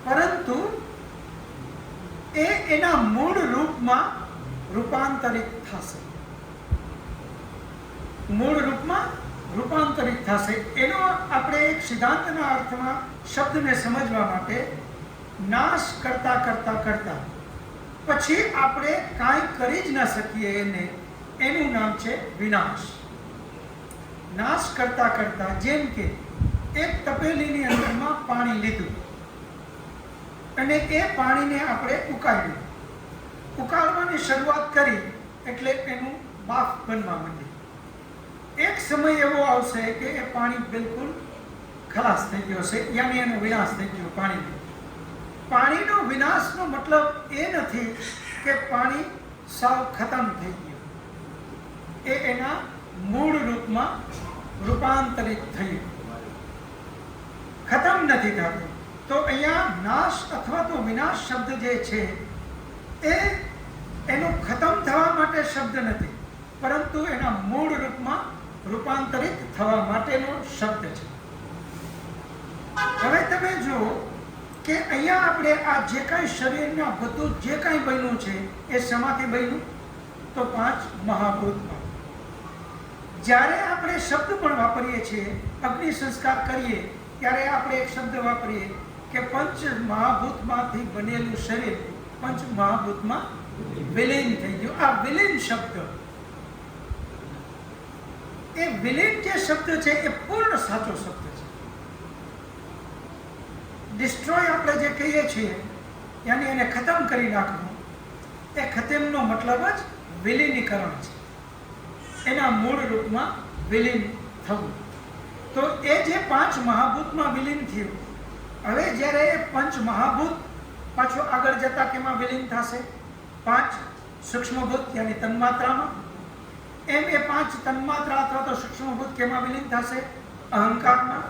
પરંતુ એના મૂળ રૂપમાં રૂપાંતરિત થશે. મૂળ રૂપમાં રૂપાંતરિત થશે. એનો આપણે એક સિદ્ધાંતના અર્થમાં શબ્દને સમજવા માટે નાશ કરતા કરતા કરતા પછી આપણે કાંઈ કરી જ ન શકીએ એનું નામ છે વિનાશ. નાશ કરતા કરતા, જેમ કે એક તપેલીની અંદરમાં પાણી લીધું અને એ પાણીને આપણે ઉકાળ્યું, ઉકાળવાની શરૂઆત કરી એટલે એનું બાફ બનવા માંડ્યું. એક સમય એવો આવશે કે એ પાણી બિલકુલ ખલાસ થઈ ગયો છે, યાની એનો વિનાશ થઈ ગયો. પાણીનો વિનાશનો મતલબ એ નથી કે પાણી સાવ ખતમ થઈ ગયું, એ એના મૂળ રૂપમાં રૂપાંતરિત થયું, ખતમ નથી થતું. તો અહીંયા નાશ અથવા તો વિનાશ શબ્દ જે છે એ એનો ખતમ થવા માટે શબ્દ નથી, પરંતુ એના મૂળ રૂપમાં રૂપાંતરિત થવા માટેનો શબ્દ છે. હવે તમે જુઓ કે અહીંયા આપણે આ જે કાંઈ શરીરમાં બધું જે કાંઈ બન્યું છે એ શેમાંથી બન્યું? તો 5 મહાભૂતમાં. જ્યારે આપણે શબ્દ પણ વાપરીએ છીએ, અગ્નિ સંસ્કાર કરીએ ત્યારે આપણે એક શબ્દ વાપરીએ કે પંચ મહાભૂતમાંથી બનેલું શરીર પંચ મહાભૂતમાં વિલીન થઈ ગયું. આ વિલીન શબ્દ, એ વિલીન જે શબ્દ છે એ પૂર્ણ સાચો શબ્દ છે. ડિસ્ટ્રોય આપણે જે કહીએ છીએ, યાની એને ખતમ કરી નાખવું, એ ખતમનો મતલબ જ વિલીનીકરણ છે, એના મૂળ રૂપમાં વિલીન થવું. તો એ જે 5 મહાભૂતમાં વિલીન થયું, હવે જ્યારે એ પંચ મહાભૂત પાછો આગળ જતા કેમાં વિલીન થશે? 5 સૂક્ષ્મભૂત યાની તન્માત્રામાં. એમ એ 5 તન્માત્રા અથવા તો સૂક્ષ્મભૂત કેમાં વિલીન થશે? અહંકારમાં.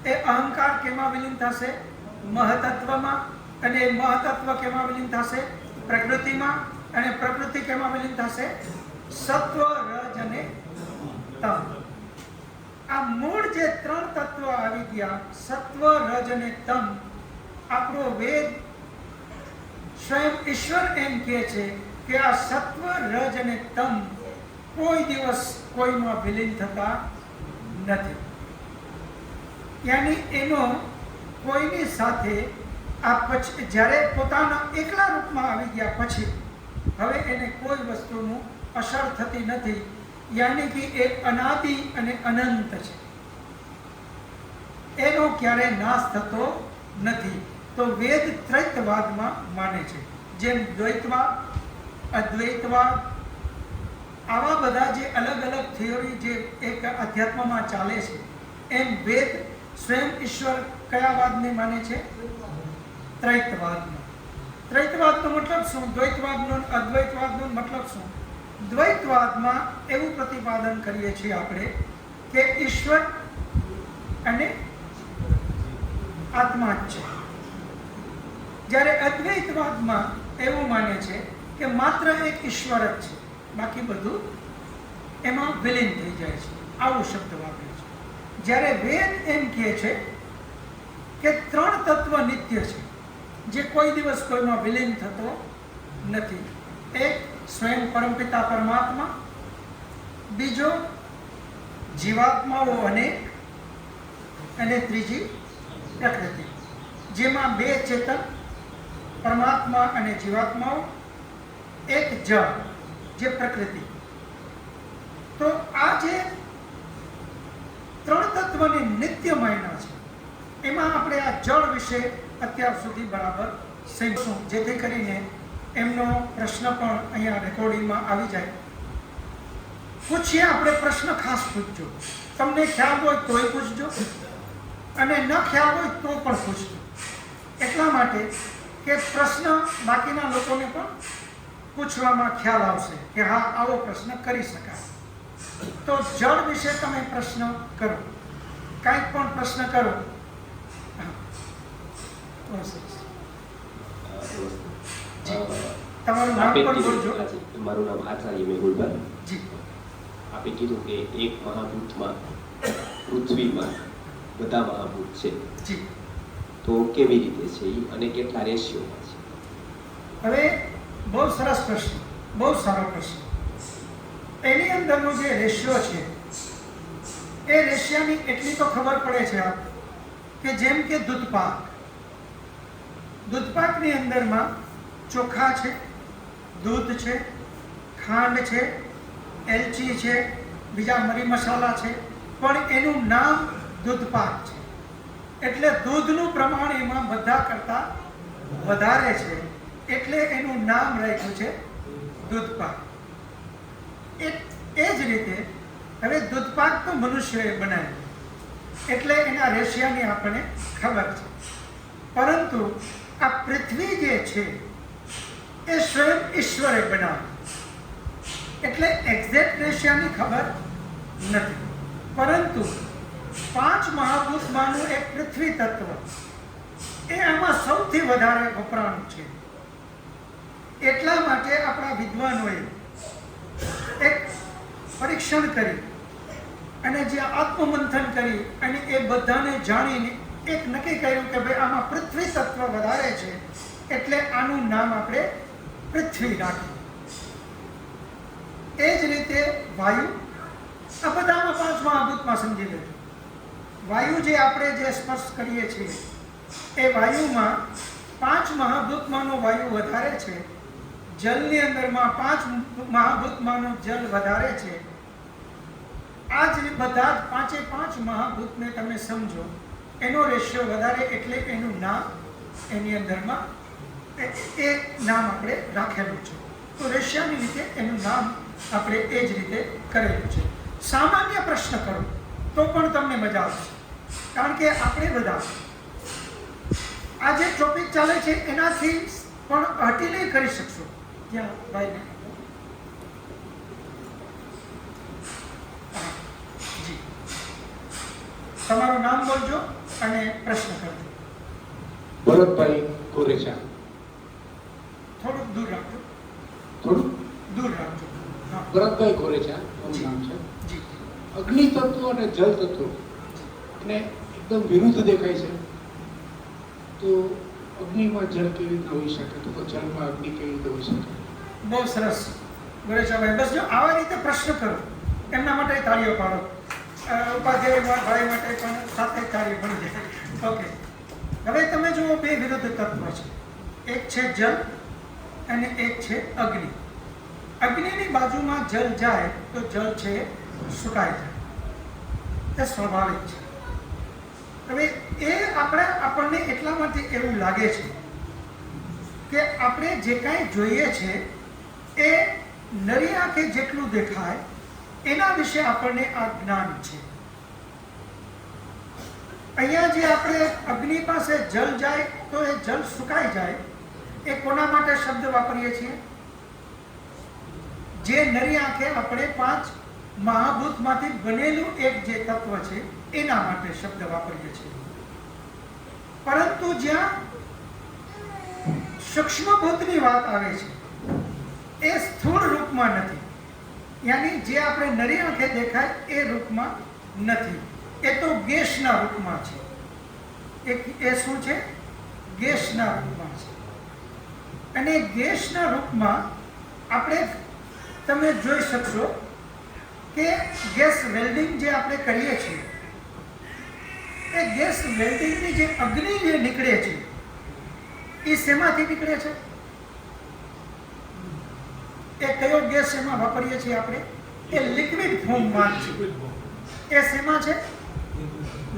એ અહંકાર કેમાં વિલીન થશે? મહતત્વમાં. અને મહતત્વ કેમાં વિલીન થશે? પ્રકૃતિમાં. અને પ્રકૃતિ કેમાં વિલીન થશે? સત્વ, રજ અને તમ. આ મૂળ જે 3 તત્વ આવી ગયા, સત્વ, રજ અને તમ, આપણો વેદ સ્વયં ઈશ્વર એમ કહે છે કે આ સત્વ, રજ અને તમ કોઈ દિવસ કોઈમાં વિલીન થતા નથી. યાની એનો કોઈની સાથે આ પછી જ્યારે પોતાના એકલા રૂપમાં આવી ગયા પછી હવે એને કોઈ વસ્તુનું અસર થતી નથી. યાની કે એ અનાદિ અને અનંત છે, એનો ક્યારે નાશ થતો નથી. તો વેદ ત્રૈતવાદમાં માને છે, જેમ દ્વૈતવાદ, અદ્વૈતવાદ, આવા બધા જે અલગ અલગ થિયોરી જે એક અધ્યાત્મમાં ચાલે છે, એમ વેદ સ્વયં ઈશ્વર કયા વાદને માને છે? ત્રૈતવાદનો. ત્રૈતવાદનો મતલબ શું? દ્વૈતવાદનો, અદ્વૈતવાદનો મતલબ શું? દ્વૈતવાદમાં એવું પ્રતિપાદન કરીએ છીએ આપણે કે ઈશ્વર અને આત્મા જ છે. જ્યારે અદ્વૈતવાદમાં એવું માને છે કે માત્ર એક ઈશ્વર જ છે, બાકી બધું એમાં વિલીન થઈ જાય છે. આવો શબ્દ વાપરે છે. જ્યારે વેદ એમ કહે છે કે 3 તત્વ નિત્ય છે, જે કોઈ દિવસ કોઈમાં વિલીન થતો નથી. એક સ્વયં પરમપિતા પરમાત્મા, બીજો જીવાત્માઓ અનેક, અને ત્રીજી પ્રકૃતિ, જેમાં 2 ચેતન પરમાત્મા અને જીવાત્માઓ, એક જળ જે પ્રકૃતિ. તો આ જે 3 તત્વની નિત્ય માયના છે, એમાં આપણે આ જળ વિશે અત્યાર સુધી બરાબર સમજશું, જેથી કરીને એમનો પ્રશ્ન પણ અહીંયા રેકોર્ડિંગમાં આવી જાય. પૂછીએ આપણે પ્રશ્ન ખાસ પૂછજો. તમને ખ્યાલ હોય તોય પૂછજો અને ન ખ્યાલ હોય તો પણ પૂછજો. એટલા માટે કે પ્રશ્ન બાકીના લોકોને પણ પૂછવામાં ખ્યાલ આવશે કે હા આવો પ્રશ્ન કરી શકાય. તો જળ વિશે તમે પ્રશ્ન કરો, કાંઈક પણ પ્રશ્ન કરો. તમારું નામ પણ બોલજો. મારું નામ આચાર્ય મેહુલભાઈ. જી. આપે કીધું કે એક મહાભૂતમાં પૃથ્વીમાં બધા મહાભૂત છે. જી. તો કેવી રીતે છે અને કેટલા રેશિયોમાં છે? હવે બહુ સરસ પ્રશ્ન, બહુ સારો પ્રશ્ન. એની અંદરનો જે રેશિયો છે એ રેશિયાની એટલી તો ખબર પડે છે આપ કે જેમ કે દૂધપાકની અંદરમાં ચોખા છે, દૂધ છે, ખાંડ છે, એલચી છે, બીજા મરી મસાલા છે, પણ એનું નામ દૂધપાક છે. એટલે દૂધનું પ્રમાણ એમાં બધા કરતાં વધારે છે, એટલે એનું નામ રાખ્યું છે દૂધપાક. એ જ રીતે હવે દૂધપાક તો મનુષ્યએ બનાવ્યું, એટલે એના રેશિયાની આપણને ખબર છે. પરંતુ આ પૃથ્વી જે છે એ સ્વયં ઈશ્વરે બનાવી, એટલે એક્ઝેક્ટ રેશિયાની ખબર નથી. પરંતુ 5 મહાભૂતમાંનું એક પૃથ્વી તત્વ એ આમાં સૌથી વધારે વપરાણું છે. એટલા માટે આપણા વિદ્વાનોએ એક પરીક્ષણ કરી અને જે આત્મમંથન કરી અને એ બધાને જાણીને એક નક્કી કર્યું કે ભાઈ આમાં પૃથ્વી તત્વ વધારે છે, એટલે આનું નામ આપણે પૃથ્વી રાખ્યું. એ જ રીતે વાયુ, આ બધામાં 5 મહાભૂતમાં સમજી લેજો. વાયુ જે આપણે જે સ્પર્શ કરીએ છીએ એ વાયુમાં 5 મહાભૂતમાંનો વાયુ વધારે છે. જલની અંદરમાં 5 મહાભૂતમાંનું જલ વધારે છે. આ જ બધા જ 5 મહાભૂતને તમે સમજો, એનો રેશિયો વધારે, એટલે એનું નામ એની અંદરમાં એ નામ આપણે રાખેલું છે. તો રેશિયાની રીતે એનું નામ આપણે એ જ રીતે કરેલું છે. સામાન્ય પ્રશ્ન કરો તો પણ તમને મજા આવશે, કારણ કે આપણે બધા આ જે ટોપિક ચાલે છે એનાથી પણ હટી નહીં કરી શકશો. જ્યાં ભાઈને જી તમારું નામ બોલજો અને પ્રશ્ન કરજો. ભરતભાઈ કોરેચા. થોડુંક દૂર રાખજો, થોડું દૂર રાખજો. હા ભરતભાઈ કોરેચા મારું નામ છે. જી. અગ્નિ તત્વ અને જલ તત્વ ને એકદમ વિરુદ્ધ દેખાય છે. તો અગ્નિમાં જળ કેવી રીતે હોઈ શકે, તો જળમાં અગ્નિ કેવી રીતે હોઈ શકે? બહુ સરસ ગોરેચાભાઈ. બસ જો આવા રીતે પ્રશ્ન કરો, એમના માટે તાળીઓ પાડો. ઉપાધ્યાય ભાઈ માટે પણ સાથે કાર્ય બની જાય. ઓકે, હવે તમે જુઓ, 2 વિરુદ્ધ તત્વ છે. એક છે જલ અને એક છે અગ્નિ. અગ્નિની બાજુમાં જલ જાય તો જલ છે સુકાઈ જાય, તે સ્વાભાવિક છે. હવે એ આપણને એટલા માટે એવું લાગે છે કે આપણે જે કાંઈ જોઈએ છે એ નરી આંખે જેટલું દેખાય એના વિશે આપણને આ જ્ઞાન છે. અહીંયા જે આપણે અગ્નિ પાસે જલ જાય તો એ જલ સુકાઈ જાય, એ કોના માટે શબ્દ વાપરીએ છીએ? જે નરી આંખે આપણે 5 મહાભૂતમાંથી બનેલું એક જે તત્વ છે એના માટે શબ્દ વાપરીએ છીએ. પરંતુ જ્યાં સૂક્ષ્મ ભૂતની વાત આવે છે એ સ્થૂળ રૂપમાં નથી, યાની જે આપણે નરી આંખે દેખાય એ રૂપમાં નથી, એ તો ગેસના રૂપમાં છે. એ શું છે? ગેસના રૂપમાં છે. અને ગેસના રૂપમાં આપણે તમે જોઈ શકશો કે ગેસ વેલ્ડિંગ જે આપણે કરીએ છીએ, એ ગેસ વેલ્ડિંગની જે અગ્નિ જે નીકળે છે એ શેમાંથી નીકળે છે? એ કયો ગેસ એમાં વાપરીએ છીએ આપણે? એ લિક્વિડ ફોર્મમાં છે. એ શેમાં છે?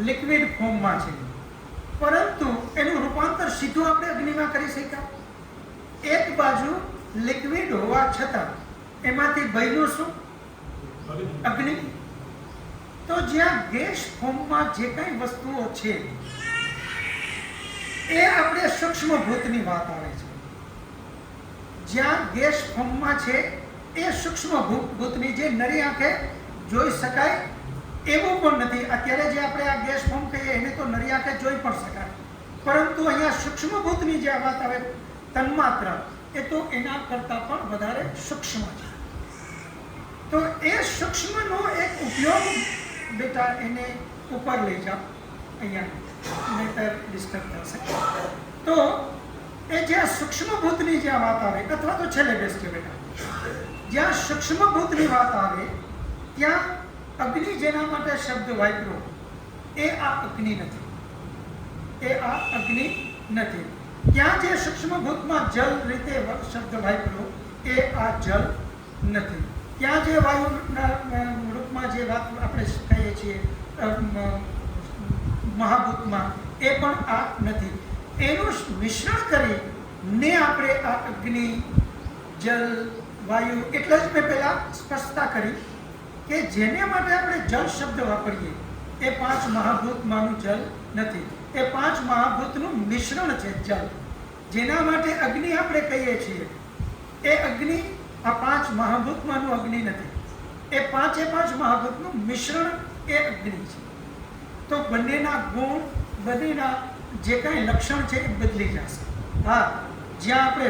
લિક્વિડ ફોર્મમાં છે. પરંતુ એનું રૂપાંતર સીધું આપણે અગ્નિમાં કરી શક્યા? એક બાજુ લિક્વિડ હોવા છતાં એમાંથી બન્યું શું? અગ્નિ. તો જ્યાં ગેસ ફોર્મમાં જે કઈ વસ્તુઓ છે એ આપણે સૂક્ષ્મ ભૂતની વાત આવે છે. જ્યાં ગેસ ફોર્મમાં છે એ સૂક્ષ્મ ભૂતની, જે નરી આંખે જોઈ શકાય એવું પણ નથી. અત્યારે જે આપણે આ ગેસ ફોર્મ કહીએ એને તો નરી આંખે જોઈ પણ શકાય, પરંતુ અહીંયા સૂક્ષ્મ ભૂતની જે વાત આવે તન્માત્ર, એ તો એના કરતાં પણ વધારે સૂક્ષ્મ છે. તો એ સૂક્ષ્મનો એક ઉપયોગ બેટા એને ઉપર લઈ જાઓ, અહીંયા નહીતર ડિસ્ટર્બ થશે. તો એ જ્યાં સૂક્ષ્મ ભૂતની જ્યાં વાત આવે, અથવા તો છેલ્લે બેસજો બેટા, જ્યાં સૂક્ષ્મ ભૂતની વાત આવે ત્યાં અગ્નિ જેના માટે શબ્દ વાપરો એ આ અગ્નિ નથી, એ આ અગ્નિ નથી. ત્યાં જે સૂક્ષ્મ ભૂતમાં જલ રીતે શબ્દ વાપરો એ આ જલ નથી. ત્યાં જે વાયુના રૂપમાં જે વાત આપણે કહીએ છીએ મહાભૂતમાં, એ પણ આ નથી. એનું મિશ્રણ કરીને આપણે આ અગ્નિ, જલ, વાયુ, એટલે જ મેં પહેલા સ્પષ્ટતા કરી કે જેને માટે આપણે જલ શબ્દ વાપરીએ એ પાંચ મહાભૂતમાંનું જલ નથી, એ પાંચ મહાભૂતનું મિશ્રણ છે જલ. જેના માટે અગ્નિ આપણે કહીએ છીએ એ અગ્નિ આ પાંચ મહાભૂતમાંનું અગ્નિ નથી, એ પાંચે પાંચ મહાભૂતનું મિશ્રણ એ અગ્નિ છે. તો બંનેના ગુણ, બંનેના જે કાંઈ લક્ષણ છે એ બદલી જશે. હા, જ્યાં આપણે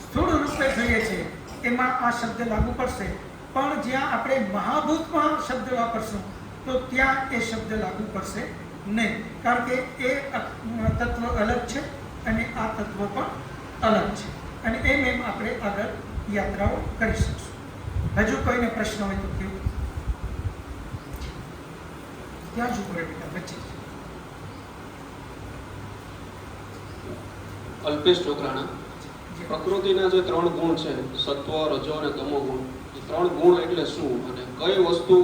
સ્થૂળ રૂપે જોઈએ છીએ એમાં આ શબ્દ લાગુ પડશે, પણ જ્યાં આપણે મહાભૂતમાં શબ્દ વાપરશું તો ત્યાં એ શબ્દ લાગુ પડશે નહીં, કારણ કે એ તત્વ અલગ છે અને આ તત્વ પણ અલગ છે. અને એમ આપણે આગળ યાત્રાઓ કરી શકશું. હજુ કોઈને પ્રશ્ન હોય તો કેવું? ત્યાં જ ઉભો બેટા, વચ્ચે. અલ્પેશ ચોકરાણા, પ્રકૃતિના જે ત્રણ ગુણ છે, સત્વ, રજો અને તમો ગુણ, એ ત્રણ ગુણ એટલે શું, અને કઈ વસ્તુ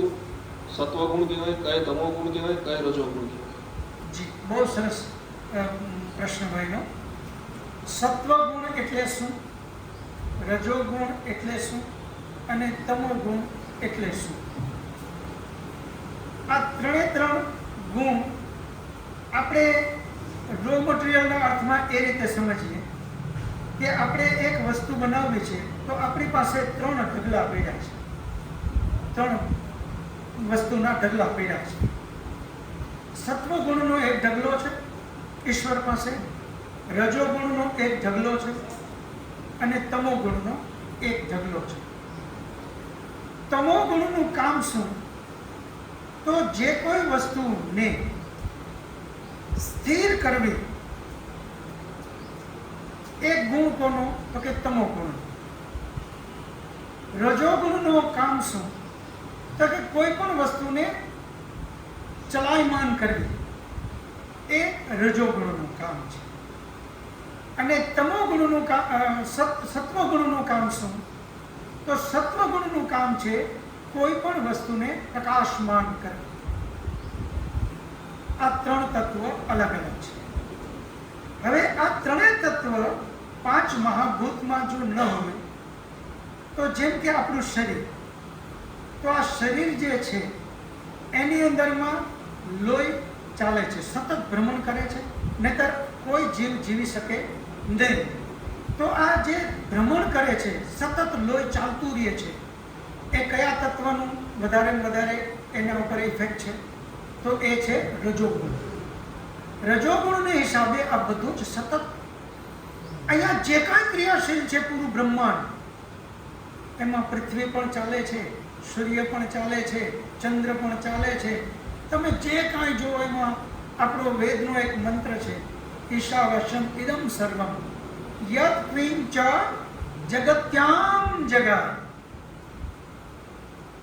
સત્વ ગુણ કહેવાય, કઈ તમો ગુણ કહેવાય, કઈ રજો ગુણ કહેવાય? જી, બહુ સરસ પ્રશ્ન ભાઈનો. સત્વ ગુણ એટલે શું, રજો ગુણ એટલે શું અને તમો ગુણ એટલે શું? આ ત્રણે ત્રણ ગુણ આપણે રો મટીરિયલના અર્થમાં એ રીતે સમજીએ કે આપણે એક વસ્તુ બનાવવી છે તો આપણી પાસે ત્રણ ઢગલા પડ્યા છે, ત્રણ વસ્તુના ઢગલા પડ્યા છે. સત્વગુણનો એક ઢગલો છે ઈશ્વર પાસે, રજોગુણનો એક ઢગલો છે અને તમોગુણનો એક ઢગલો છે. તમોગુણનું કામ શું? તો જે કોઈ વસ્તુને સ્થિર કરવી એક ગુણ કોનો? તો કે તમો ગુણ. રજોગુણનું કામ શું? તો કે કોઈ પણ વસ્તુને ચલાયમાન કરવી એ રજોગુણનું કામ છે. અને તમોગુણનું કામ, સત્વગુણનું કામ શું? તો સત્વગુણનું કામ છે કોઈ પણ વસ્તુને પ્રકાશમાન કરવી. આ ત્રણ તત્વો અલગ અલગ છે. હવે આ ત્રણેય તત્વ પાંચ મહાભૂતમાં જો ન હોય તો જેમ કે આપણું શરીર, તો આ શરીર જે છે એની અંદરમાં લોહી ચાલે છે, સતત ભ્રમણ કરે છે, નહીતર કોઈ જીવ જીવી શકે નહીં. તો આ જે ભ્રમણ કરે છે, સતત લોહી ચાલતું રહે છે, એ કયા તત્વનું વધારે ને વધારે એના ઉપર ઇફેક્ટ છે? તો એ છે રજોગુણ. રજોગુણને હિસાબે આ બધું જ સતત અહીંયા જે કાંઈ ક્રિયાશીલ છે પૂરું બ્રહ્માંડ, એમાં પૃથ્વી પણ ચાલે છે, સૂર્ય પણ ચાલે છે, ચંદ્ર પણ ચાલે છે. તમે જે કાંઈ જુઓ એમાં આપણો વેદનો એક મંત્ર છે, ઈશાવશમ ઇદમ સર્વમ યત ક્વીમ ચ જગત્યામ જગત.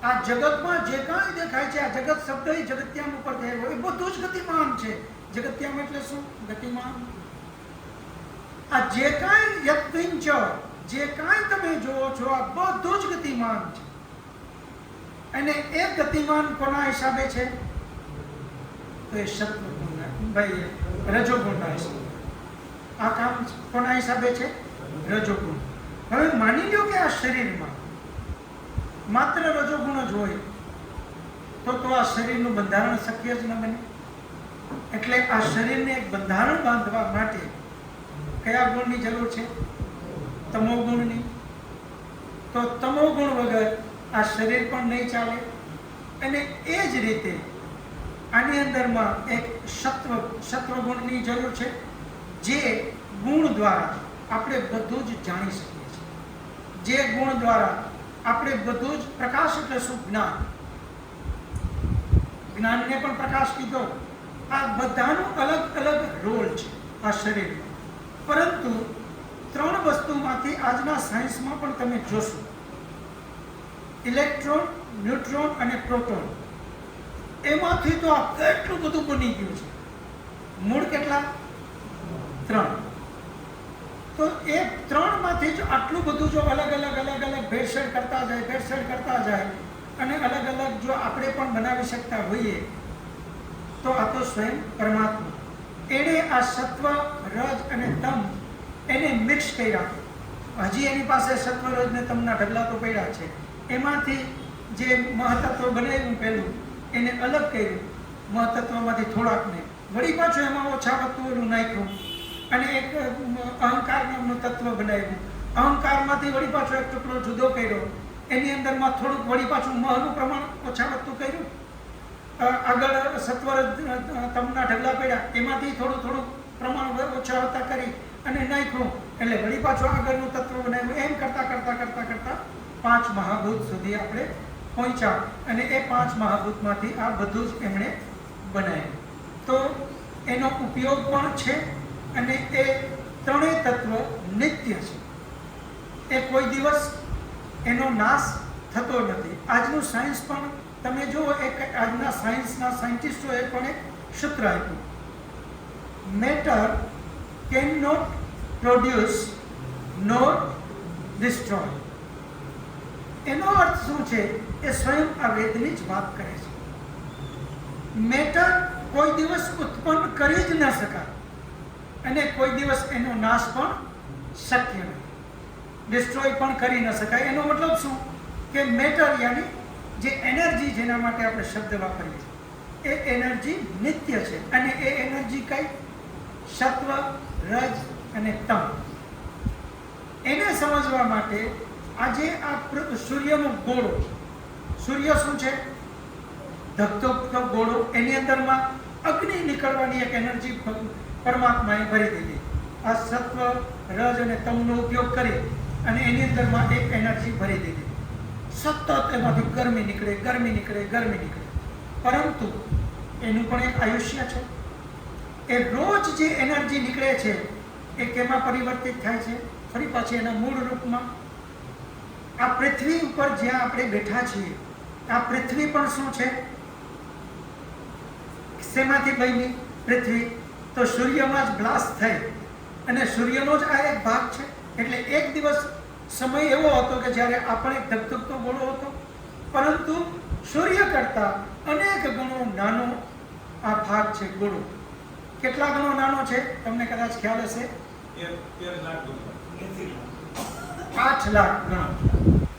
આ જગતમાં જે કાંઈ દેખાય છે, આ જગત શબ્દ જગત્યામ ઉપર થયેલો, એ બધું જ ગતિમાન છે. જગત્યામ એટલે શું? ગતિમાન. આ જે કાંઈ યત્ક્વીમ ચ, જે કાંઈ તમે જોવો છો, આ બધું જ ગતિમાન છે. અને એ ગતિમાન કોના હિસાબે છે? તો એ સત્વગુણના, ભાઈ રજોગુણના હિસાબે. આ કામ કોના હિસાબે છે? રજોગુણ. હવે માની લો કે આ શરીરમાં માત્ર રજોગુણ જ હોય તો આ શરીરનું બંધારણ શક્ય જ ન બને. એટલે આ શરીરને એક બંધારણ બાંધવા માટે કયા ગુણની જરૂર છે? તમો ગુણની. તો તમો ગુણ વગર આ શરીર પણ નહીં ચાલે. અને એ જ રીતે આની અંદરમાં એક સત્વગુણની જરૂર છે, જે ગુણ દ્વારા આપણે બધું જ જાણી શકીએ છીએ. જે ગુણ દ્વારા આપણે બધું જ, પ્રકાશ એટલે શું? જ્ઞાન. જ્ઞાનને પણ પ્રકાશ કીધો. આ બધાનો અલગ અલગ રોલ છે આ શરીરમાં. પરંતુ 3 વસ્તુમાંથી આજના સાયન્સમાં પણ તમે જોશો, ઇલેક્ટ્રોન, ન્યુટ્રોન અને પ્રોટોન, એમાંથી તો આ કેટલું બધું બની ગયું છે. મૂળ કેટલા? 3. તો એ 3 માંથી જ આટલું બધું જો અલગ અલગ ભેળસેળ કરતા જાય અને અલગ અલગ જો આપણે પણ બનાવી શકતા હોઈએ, તો આ તો સ્વયં પરમાત્મા. એણે આ સત્વ, રજ અને તમ એને મિક્સ કર્યા. હજી એની પાસે સત્વ, રજ ને તમના ઢગલા તો પડ્યા છે. એમાંથી જે મહતત્વ બનાવ્યું પહેલું, એને અલગ કર્યું. મહતત્વમાંથી થોડાકને વળી પાછું એમાં ઓછા વસ્તુઓનું નાખ્યું અને એક અહંકાર નામનું તત્વ બનાવ્યું. અહંકારમાંથી વળી પાછો એક ટુકડો જુદો કર્યો. એની અંદરમાં થોડુંક વળી પાછું મહનું પ્રમાણ ઓછા વસ્તુ કર્યું. આગળ સત્વર તમના ઢગલા પડ્યા, એમાંથી થોડું પ્રમાણ ઓછા હોતા કરી અને નાખ્યું. એટલે વળી પાછું આગળનું તત્વ બનાવ્યું. એમ કરતા 5 મહાભૂત સુધી આપણે પહોંચ્યા. અને એ 5 મહાભૂતમાંથી આ બધું જ એમણે બનાવ્યું. તો એનો ઉપયોગ પણ છે અને એ 3 તત્વ નિત્ય છે. એ કોઈ દિવસ એનો નાશ થતો નથી. આજનું સાયન્સ પણ તમે જુઓ, આજના સાયન્સના સાયન્ટિસ્ટોએ પણ એક સૂત્ર આપ્યું, matter can not produce nor destroy. એનો અર્થ શું છે? એ સ્વયં આ વેદની જ વાત કરે છે. મેટર કોઈ દિવસ ઉત્પન્ન કરી જ ન શકાય અને કોઈ દિવસ એનો નાશ પણ શક્ય નથી. ડિસ્ટ્રોય પણ કરી ન શકાય. એનો મતલબ શું? કે મેટર યાની જે એનર્જી, જેના માટે આપણે શબ્દ વાપરીએ છીએ, એ એનર્જી નિત્ય છે. અને એ એનર્જી કઈ? સત્વ, રજ અને તમ. એને સમજવા માટે આજે આ સૂર્યનો ગોળો, સૂર્ય શું છે? ધગતો ગોળો. એની અંદરમાં અગ્નિ નીકળવાની એક એનર્જી પરમાત્માએ ભરી દીધી. આ સત્વ, રજ અને તમનો ઉપયોગ કરી અને એની અંદરમાં એક એનર્જી ભરી દીધી. સતત એમાંથી ગરમી નીકળે. પરંતુ એનું પણ એક આયુષ્ય છે. એ રોજ જે એનર્જી નીકળે છે એ કેમાં પરિવર્તિત થાય છે? ફરી પાછી એના મૂળ રૂપમાં. આ પૃથ્વી ઉપર જ્યાં આપણે બેઠા છીએ, આ પૃથ્વી પણ શું છે? શેમાંથી બની પૃથ્વી? તો સૂર્યમાં જ બ્લાસ્ટ થઈ અને સૂર્યનો જ આ એક ભાગ છે. એટલે એક દિવસ સમય એવો હતો કે જ્યારે આપણે ધગધગતો ગોળો હતો, પરંતુ સૂર્ય કરતા અનેક ગણો નાનો આ ભાગ છે ગોળો. કેટલા ગણો નાનો છે? તમને કદાચ ખ્યાલ હશે. 8 લાખ ગણો.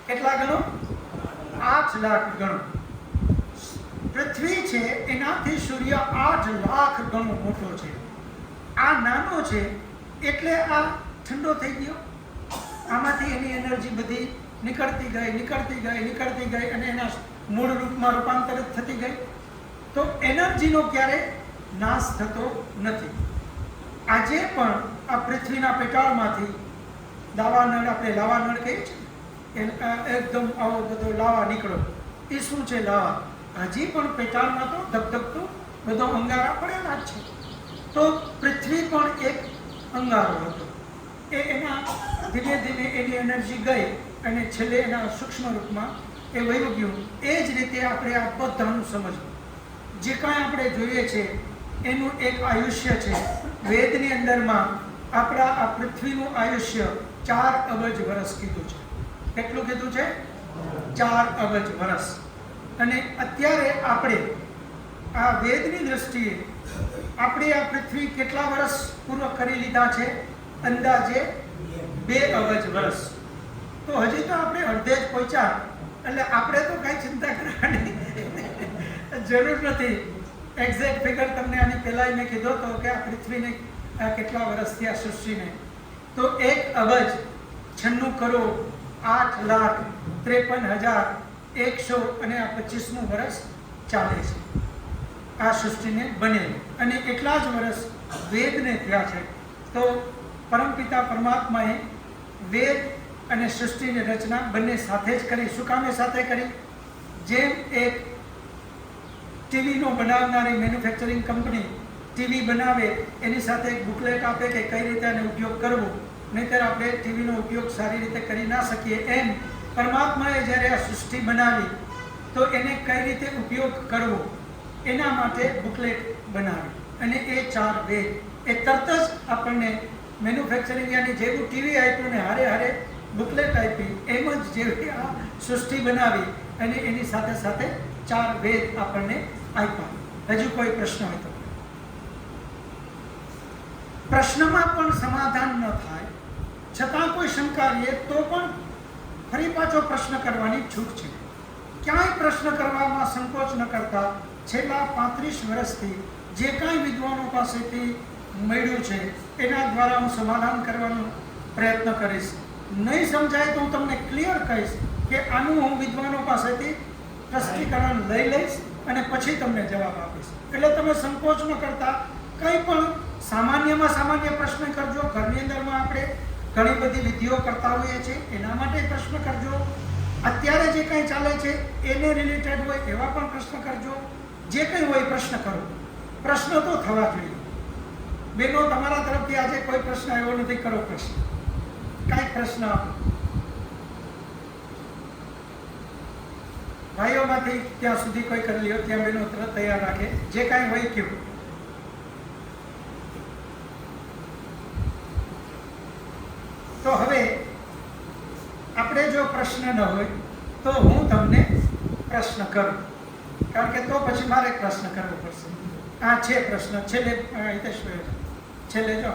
કેટલા ગણો? 8 લાખ ગણો. પૃથ્વી છે એનાથી સૂર્ય 8 લાખ ગણો મોટો છે. આ નાનો છે એટલે આ ઠંડો થઈ ગયો. આમાંથી એની એનર્જી બધી નીકળતી ગઈ અને એના મૂળ રૂપમાં રૂપાંતરિત થતી ગઈ. તો એનર્જીનો ક્યારે નાશ થતો નથી. આજે પણ આ પૃથ્વીના પેટાળમાંથી લાવા નળ, આપણે લાવા નળ કહીએ છીએ, એકદમ આવો બધો લાવા નીકળો. એ શું છે? લાવા. હજી પણ પેટાળમાં તો ધગધગતો બધો અંગારા પડેલા જ છે. તો પૃથ્વી પણ એક અંગારો હતો. એના ધીમે ધીમે એની એનર્જી ગઈ અને છેલ્લે એના સૂક્ષ્મ રૂપમાં એ વયું ગયું. એ જ રીતે આપણે આ બધાનું સમજવું. જે કાંઈ આપણે જોઈએ છે એનું એક આયુષ્ય છે. વેદની અંદરમાં આપણા આ પૃથ્વીનું આયુષ્ય 4 અબજ વર્ષ કીધું છે. કેટલું કીધું છે? 4 અબજ વર્ષ. અને અત્યારે આપણે આ વેદની દ્રષ્ટિએ આપણે આ પૃથ્વી કેટલા વર્ષ પૂર્ણ કરી લીધા છે? અંદાજે 2 અબજ વર્ષ. તો હજી તો આપણે અડધે જ પહોંચ્યા એટલે આપણે તો કાંઈ ચિંતા કરવાની જરૂર નથી. એક્ઝેક્ટ ફિગર તમને આની પહેલાં મેં કીધો હતો કે આ પૃથ્વીને કેટલા વર્ષથી આ સૃષ્ટિને, તો 1,96,08,53,100 અને આ 25મું વર્ષ ચાલે છે આ સૃષ્ટિને બનેલી. અને એટલા જ વર્ષ વેદને થયા છે. તો પરમપિતા પરમાત્માએ વેદ અને સૃષ્ટિની રચના બંને સાથે જ કરી. શું કામે સાથે કરી? જેમ એક ટીવીનો બનાવનારી મેન્યુફેક્ચરિંગ કંપની ટીવી બનાવે એની સાથે એક બુકલેટ આપે કે કઈ રીતે આનો ઉપયોગ કરવો, નહીંતર આપણે ટીવીનો ઉપયોગ સારી રીતે કરી ના શકીએ. એમ પરમાત્માએ જ્યારે આ સૃષ્ટિ બનાવી તો એને કઈ રીતે ઉપયોગ કરવો એના માટે બુકલેટ બનાવી. અને એ 4 વેદ એ તરત જ આપણને મેન્યુફેક્ચરિંગ યાની જેવું ટીવી આપ્યું ને હારે હારે બુકલેટ આપી, એમ જ જેવી આ સૃષ્ટિ બનાવી અને એની સાથે સાથે 4 વેદ આપણને આપ્યા. હજુ કોઈ પ્રશ્ન હોય તો? પ્રશ્નમાં પણ સમાધાન ન થાય છતાં કોઈ શંકા લે તો પણ ફરી પાછો પ્રશ્ન કરવાની છૂટ છે. ક્યાંય પ્રશ્ન કરવામાં સંકોચ ન કરતા છેલ્લા 35 વર્ષથી જે કાંઈ વિદ્વાનો પાસેથી મળ્યું છે એના દ્વારા હું સમાધાન કરવાનો પ્રયત્ન કરીશ. નહીં સમજાય તો હું તમને ક્લિયર કહીશ કે આનું હું વિદ્વાનો પાસેથી સ્પષ્ટીકરણ લઈ લઈશ અને પછી તમને જવાબ આપીશ. એટલે તમે સંકોચ ન કરતા કંઈ પણ સામાન્યમાં સામાન્ય પ્રશ્ન કરજો. ઘરની અંદરમાં આપણે ઘણી બધી વિધિઓ કરતા હોઈએ છીએ એના માટે પ્રશ્ન કરજો. અત્યારે જે કંઈ ચાલે છે એને રિલેટેડ હોય એવા પણ પ્રશ્ન કરજો. જે કંઈ હોય પ્રશ્ન કરો. પ્રશ્ન તો થવા જોઈએ. બેનો, તમારા તરફથી આજે કોઈ પ્રશ્ન આવ્યો નથી, કરો પ્રશ્ન. કાંઈ પ્રશ્ન ભાઈઓમાંથી ત્યાં સુધી કોઈ કરી લ્યો, ત્યાં બેનો તરત તૈયાર રાખે. જે કાંઈ હોય કેવું. તો હવે આપણે જો પ્રશ્ન ન હોય તો હું તમને પ્રશ્ન કરું, કારણ કે તો પછી મારે પ્રશ્ન કરવો પડશે. આ છે પ્રશ્ન છેલ્લે, હિતેશભાઈ છેલ્લે જો.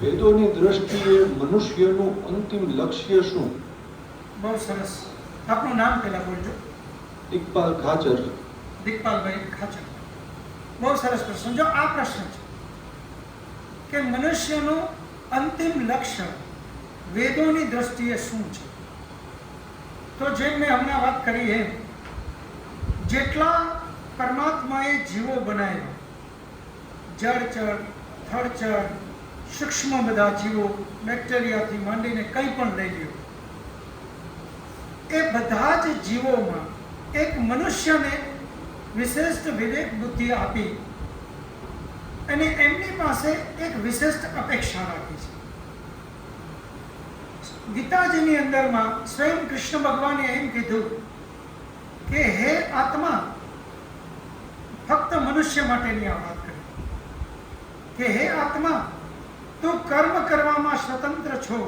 વેદોની દ્રષ્ટિએ મનુષ્યનું અંતિમ લક્ષ્ય શું? બહુ સરસ. આપનું નામ પહેલા બોલજો. દિગ્પાલ ખાચર. દિગ્પાલભાઈ ખાચર. બહુ સરસ પ્રશ્ન. જો આ પ્રશ્ન છે કે મનુષ્યનું અંતિમ લક્ષ્ય વેદોની દ્રષ્ટિએ શું છે, તો જેમ મેં હમણાં વાત કરી એમ જેટલા પરમાત્માએ જીવો બનાવ્યા, જળચર, થળચર, સૂક્ષ્મ બધા જીવો, બેક્ટેરિયાથી માંડીને કંઈ પણ લઈ લ્યો, એ બધા જ જીવોમાં એક મનુષ્યને વિશિષ્ટ વિવેક બુદ્ધિ આપી અને એમની પાસે એક વિશિષ્ટ અપેક્ષા રાખી છે. ગીતાજીની અંદરમાં સ્વયં કૃષ્ણ ભગવાને એમ કીધું કે હે આત્મા, ફક્ત મનુષ્ય માટેની આ વાત કરી કે હે આત્મા, તું કર્મ કરવામાં સ્વતંત્ર છો.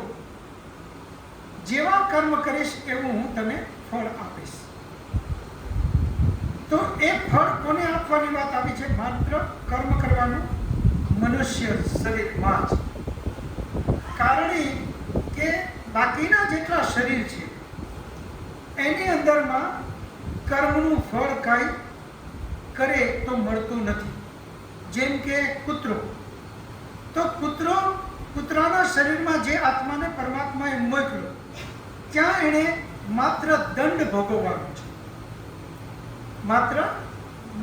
જેવા કર્મ કરીશ એવું હું તને ફળ આપીશ. તો એ ફળ કોને આપવાની વાત આવી છે? માત્ર કર્મ કરવાનું મનુષ્ય શરીરમાં જ. કારણ કે બાકીના જેટલા શરીર છે એની અંદરમાં કર્મનું ફળ કાંઈ કરે તો મળતું નથી. જેમ કે કૂતરો, તો કૂતરાના શરીરમાં જે આત્માને પરમાત્માએ મોકલ્યો ત્યાં એણે માત્ર દંડ ભોગવવાનો છે, માત્ર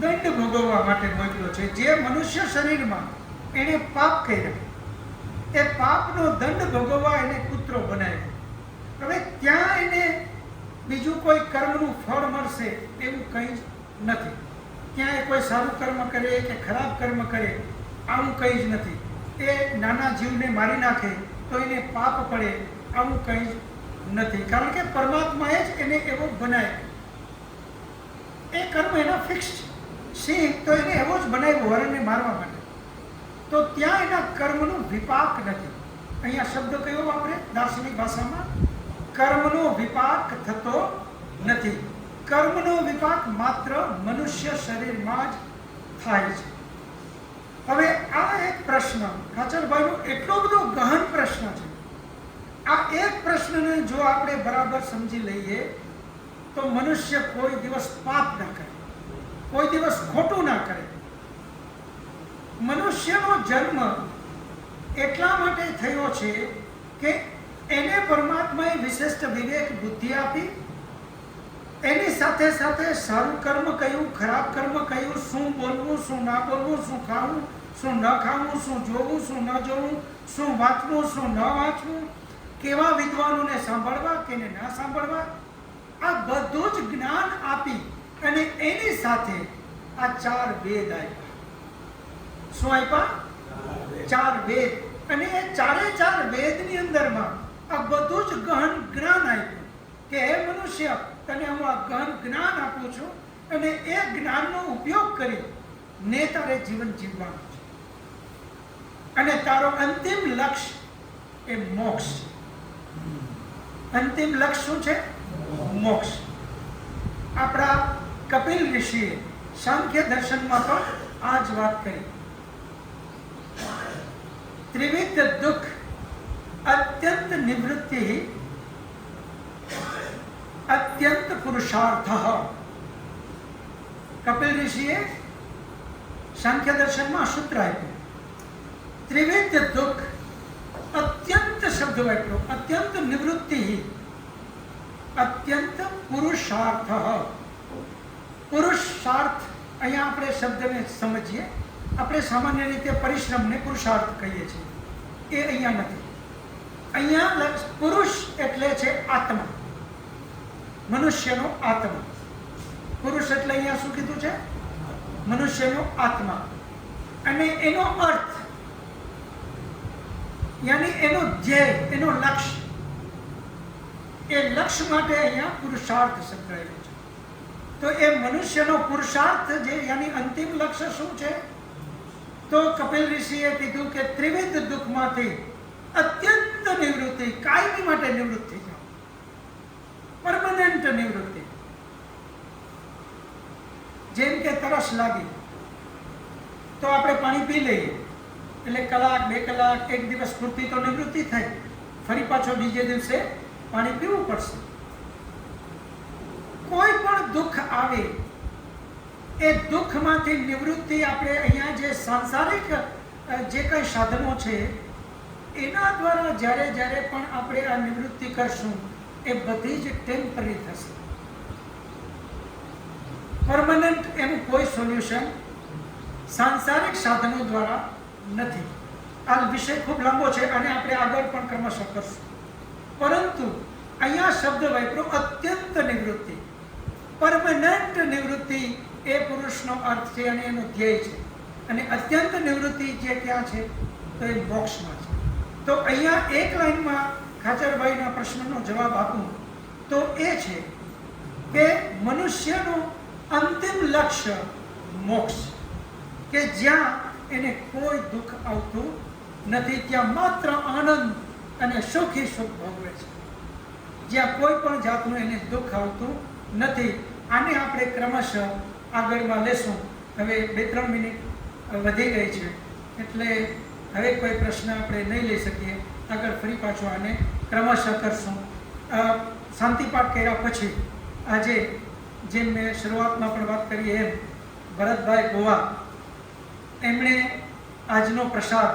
દંડ ભોગવવા માટે મોકલ્યો છે. જે મનુષ્ય શરીરમાં એણે પાપ કર્યા, એ પાપનો દંડ ભોગવવા એને કૂતરો બનાવ્યો. હવે ત્યાં એને બીજું કોઈ કર્મનું ફળ મળશે એવું કંઈ જ નથી. ત્યાં એ કોઈ સારું કર્મ કરે કે ખરાબ કર્મ કરે આવું કંઈ જ નથી. એ નાના જીવને મારી નાખે તો એને પાપ પડે આવું કંઈ જ નથી. કારણ કે પરમાત્માએ જ એને એવો બનાવ્યો. એ કર્મ એના ફિક્સ છે. સિંહ તો એને એવો જ બનાવ્યો હરણને મારવા માટે, તો ત્યાં એના કર્મનું વિપાક નથી. અહીંયા શબ્દ કયો વાપરે દાર્શનિક ભાષામાં? કર્મનો વિપાક થતો નથી. કર્મનો વિપાક માત્ર મનુષ્ય શરીરમાં જ થાય છે. હવે આ એક પ્રશ્ન ખાચરભાઈનો એટલો બધો ગહન પ્રશ્ન છે. આ એક પ્રશ્નને જો આપણે બરાબર સમજી લઈએ તો મનુષ્ય કોઈ દિવસ પાપ ના કરે, કોઈ દિવસ ખોટું ના કરે. મનુષ્યનો જન્મ એટલા માટે થયો છે કે એને પરમાત્માએ વિશિષ્ટ વિવેક બુદ્ધિ આપી, એની સાથે સાથે સારું કર્મ કયું, ખરાબ કર્મ કયું, શું બોલવું, શું ના બોલવું, શું ખાવું, શું ન ખાવું, શું જોવું, શું ન જોવું, શું વાંચવું, શું ન વાંચવું, કેવા વિદ્વાનોને સાંભળવા, કેને ના સાંભળવા, આ બધું જ જ્ઞાન આપી અને એની સાથે આ 4 વેદ આપ્યા. શું આપ્યા? 4 વેદ. અને એ 4 વેદની અંદરમાં આ બધું જ ગહન જ્ઞાન આપ્યું કે હે મનુષ્ય, તને હું આ ગહન જ્ઞાન આપું છું અને એ જ્ઞાનનો ઉપયોગ કરી ને તારે જીવન જીવવાનું છે. અને તારો અંતિમ લક્ષ્ય એ મોક્ષ. અંતિમ લક્ષ્ય શું છે? મોક્ષ. આપણા કપિલ ઋષિએ સાંખ્ય દર્શનમાં પણ આ જ વાત કરી. ત્રિવિધ દુઃખ અત્યંત નિવૃત્તિ અત્યંત પુરુષાર્થ. કપિલ ઋષિએ સાંખ્ય દર્શનમાં સૂત્ર આપ્યું. ત્રિવિધ દુઃખ અત્યંત શબ્દ વાપર્યો, અત્યંત નિવૃત્તિ અત્યંત પુરુષાર્થ. પુરુષાર્થ અહીંયા આપણે શબ્દને સમજીએ. આપણે સામાન્ય રીતે પરિશ્રમને પુરુષાર્થ કહીએ છીએ, એ અહીંયા નથી. અહીંયા પુરુષ એટલે છે આત્મા, મનુષ્યનો આત્મા. પુરુષ એટલે અહીંયા શું કીધું છે? મનુષ્યનો આત્મા. અને એનો અર્થ યાની એનો ધ્યેય, એનો લક્ષ્ય, એ લક્ષ્ય માટે અહીંયા પુરુષાર્થ શબ્દ આવ્યો છે. તો એ મનુષ્યનો પુરુષાર્થ જે યાની અંતિમ લક્ષ્ય શું છે? તો કપિલ ઋષિએ કીધું કે ત્રિવિધ દુઃખમાંથી અત્યંત નિવૃત્તિ, કાયમી માટે નિવૃત્ત થઈ જાઓ, પરમનન્ટ નિવૃત્તિ. જેમ કે તરસ લાગી તો આપણે પાણી પી લઈએ એટલે કલાક, 2 કલાક, 1 દિવસ પૂરતી તો નિવૃત્તિ થાય, ફરી પાછો બીજે દિવસે પાણી પીવું પડશે. કોઈ પણ દુઃખ આવે એ દુઃખમાંથી નિવૃત્તિ આપણે અહીંયા જે સાંસારિક જે કંઈ સાધનો છે એના દ્વારા જ્યારે જ્યારે પણ આપણે આ નિવૃત્તિ કરશું એ બધી જ ટેમ્પરરી થશે. પરમનન્ટ એનું કોઈ સોલ્યુશન સાંસારિક સાધનો દ્વારા નથી. આ વિષય ખૂબ લાંબો છે અને આપણે આગળ પણ ક્રમશઃ કરશું. પરંતુ અહીંયા શબ્દ વાપર્યો અત્યંત નિવૃત્તિ, પરમનન્ટ નિવૃત્તિ. એ પુરુષનો અર્થ છે અને એનો ધ્યેય છે. અને અત્યંત નિવૃત્તિ જે ક્યાં છે તો એ મોક્ષમાં છે. તો અહીંયા એક લાઈનમાં ખાચરભાઈના પ્રશ્નનો જવાબ આપું તો એ છે કે મનુષ્યનું અંતિમ લક્ષ્ય મોક્ષ, કે જ્યાં એને કોઈ દુઃખ આવતું નથી, ત્યાં માત્ર આનંદ અને સુખી સુખ ભોગવે છે, જ્યાં કોઈ પણ જાતનું એને દુઃખ આવતું નથી. આને આપણે ક્રમશઃ આગળમાં લેશું. હવે 2-3 મિનિટ વધી ગઈ છે એટલે હવે કોઈ પ્રશ્ન આપણે નહીં લઈ શકીએ. આગળ ફરી પાછો આને ક્રમશઃ કરશું. શાંતિપાઠ કર્યા પછી આજે જેમ મેં શરૂઆતમાં પણ વાત કરી એમ ભરતભાઈ ગોવા એમણે આજનો પ્રસાદ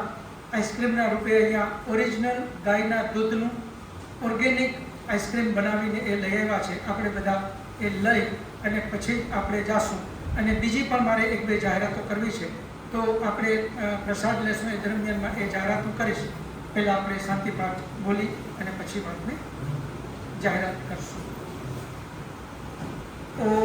આઈસ્ક્રીમના રૂપે અહીંયા ઓરિજિનલ ગાયના દૂધનું ઓર્ગેનિક આઈસ્ક્રીમ બનાવીને એ લઈ આવ્યા છે. આપણે બધા એ લઈ અને પછી આપણે જાશું. અને બીજી પણ મારે 1-2 જાહેરાતો કરવી છે, તો આપણે પ્રસાદ લેશું એ દરમિયાનમાં એ જાહેરાતો કરીશું. પહેલાં આપણે શાંતિપાઠ બોલી અને પછી વાતને જાહેરાત કરશું. ઓમ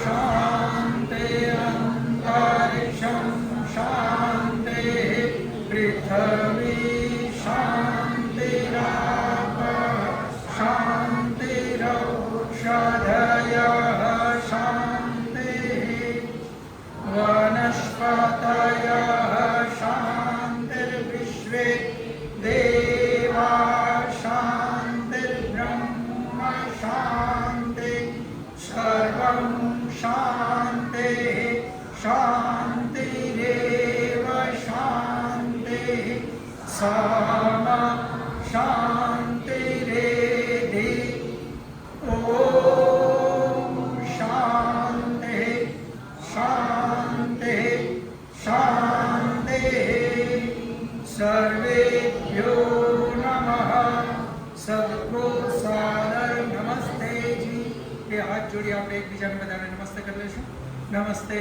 શાંતિ અંતરિક્ષં શાંતિ પૃથ્વી શાંતિરાપ શાંતિરૌષધયઃ શાંતિઃ વનસ્પતયઃ શાંતિર્વિશ્વે દેવા શાંતિર્બ્રહ્મ શાંતિ સામા શાંતિરેધિ ઓમ શાંતિ શાંતિ શાંતિ સર્વેભ્યો નમઃ સદગુરુ સાદર નમસ્તે જી. એ હાથ જોડી આપણે એકબીજાને બધાને નમસ્તે કરી લઈશું. નમસ્તે.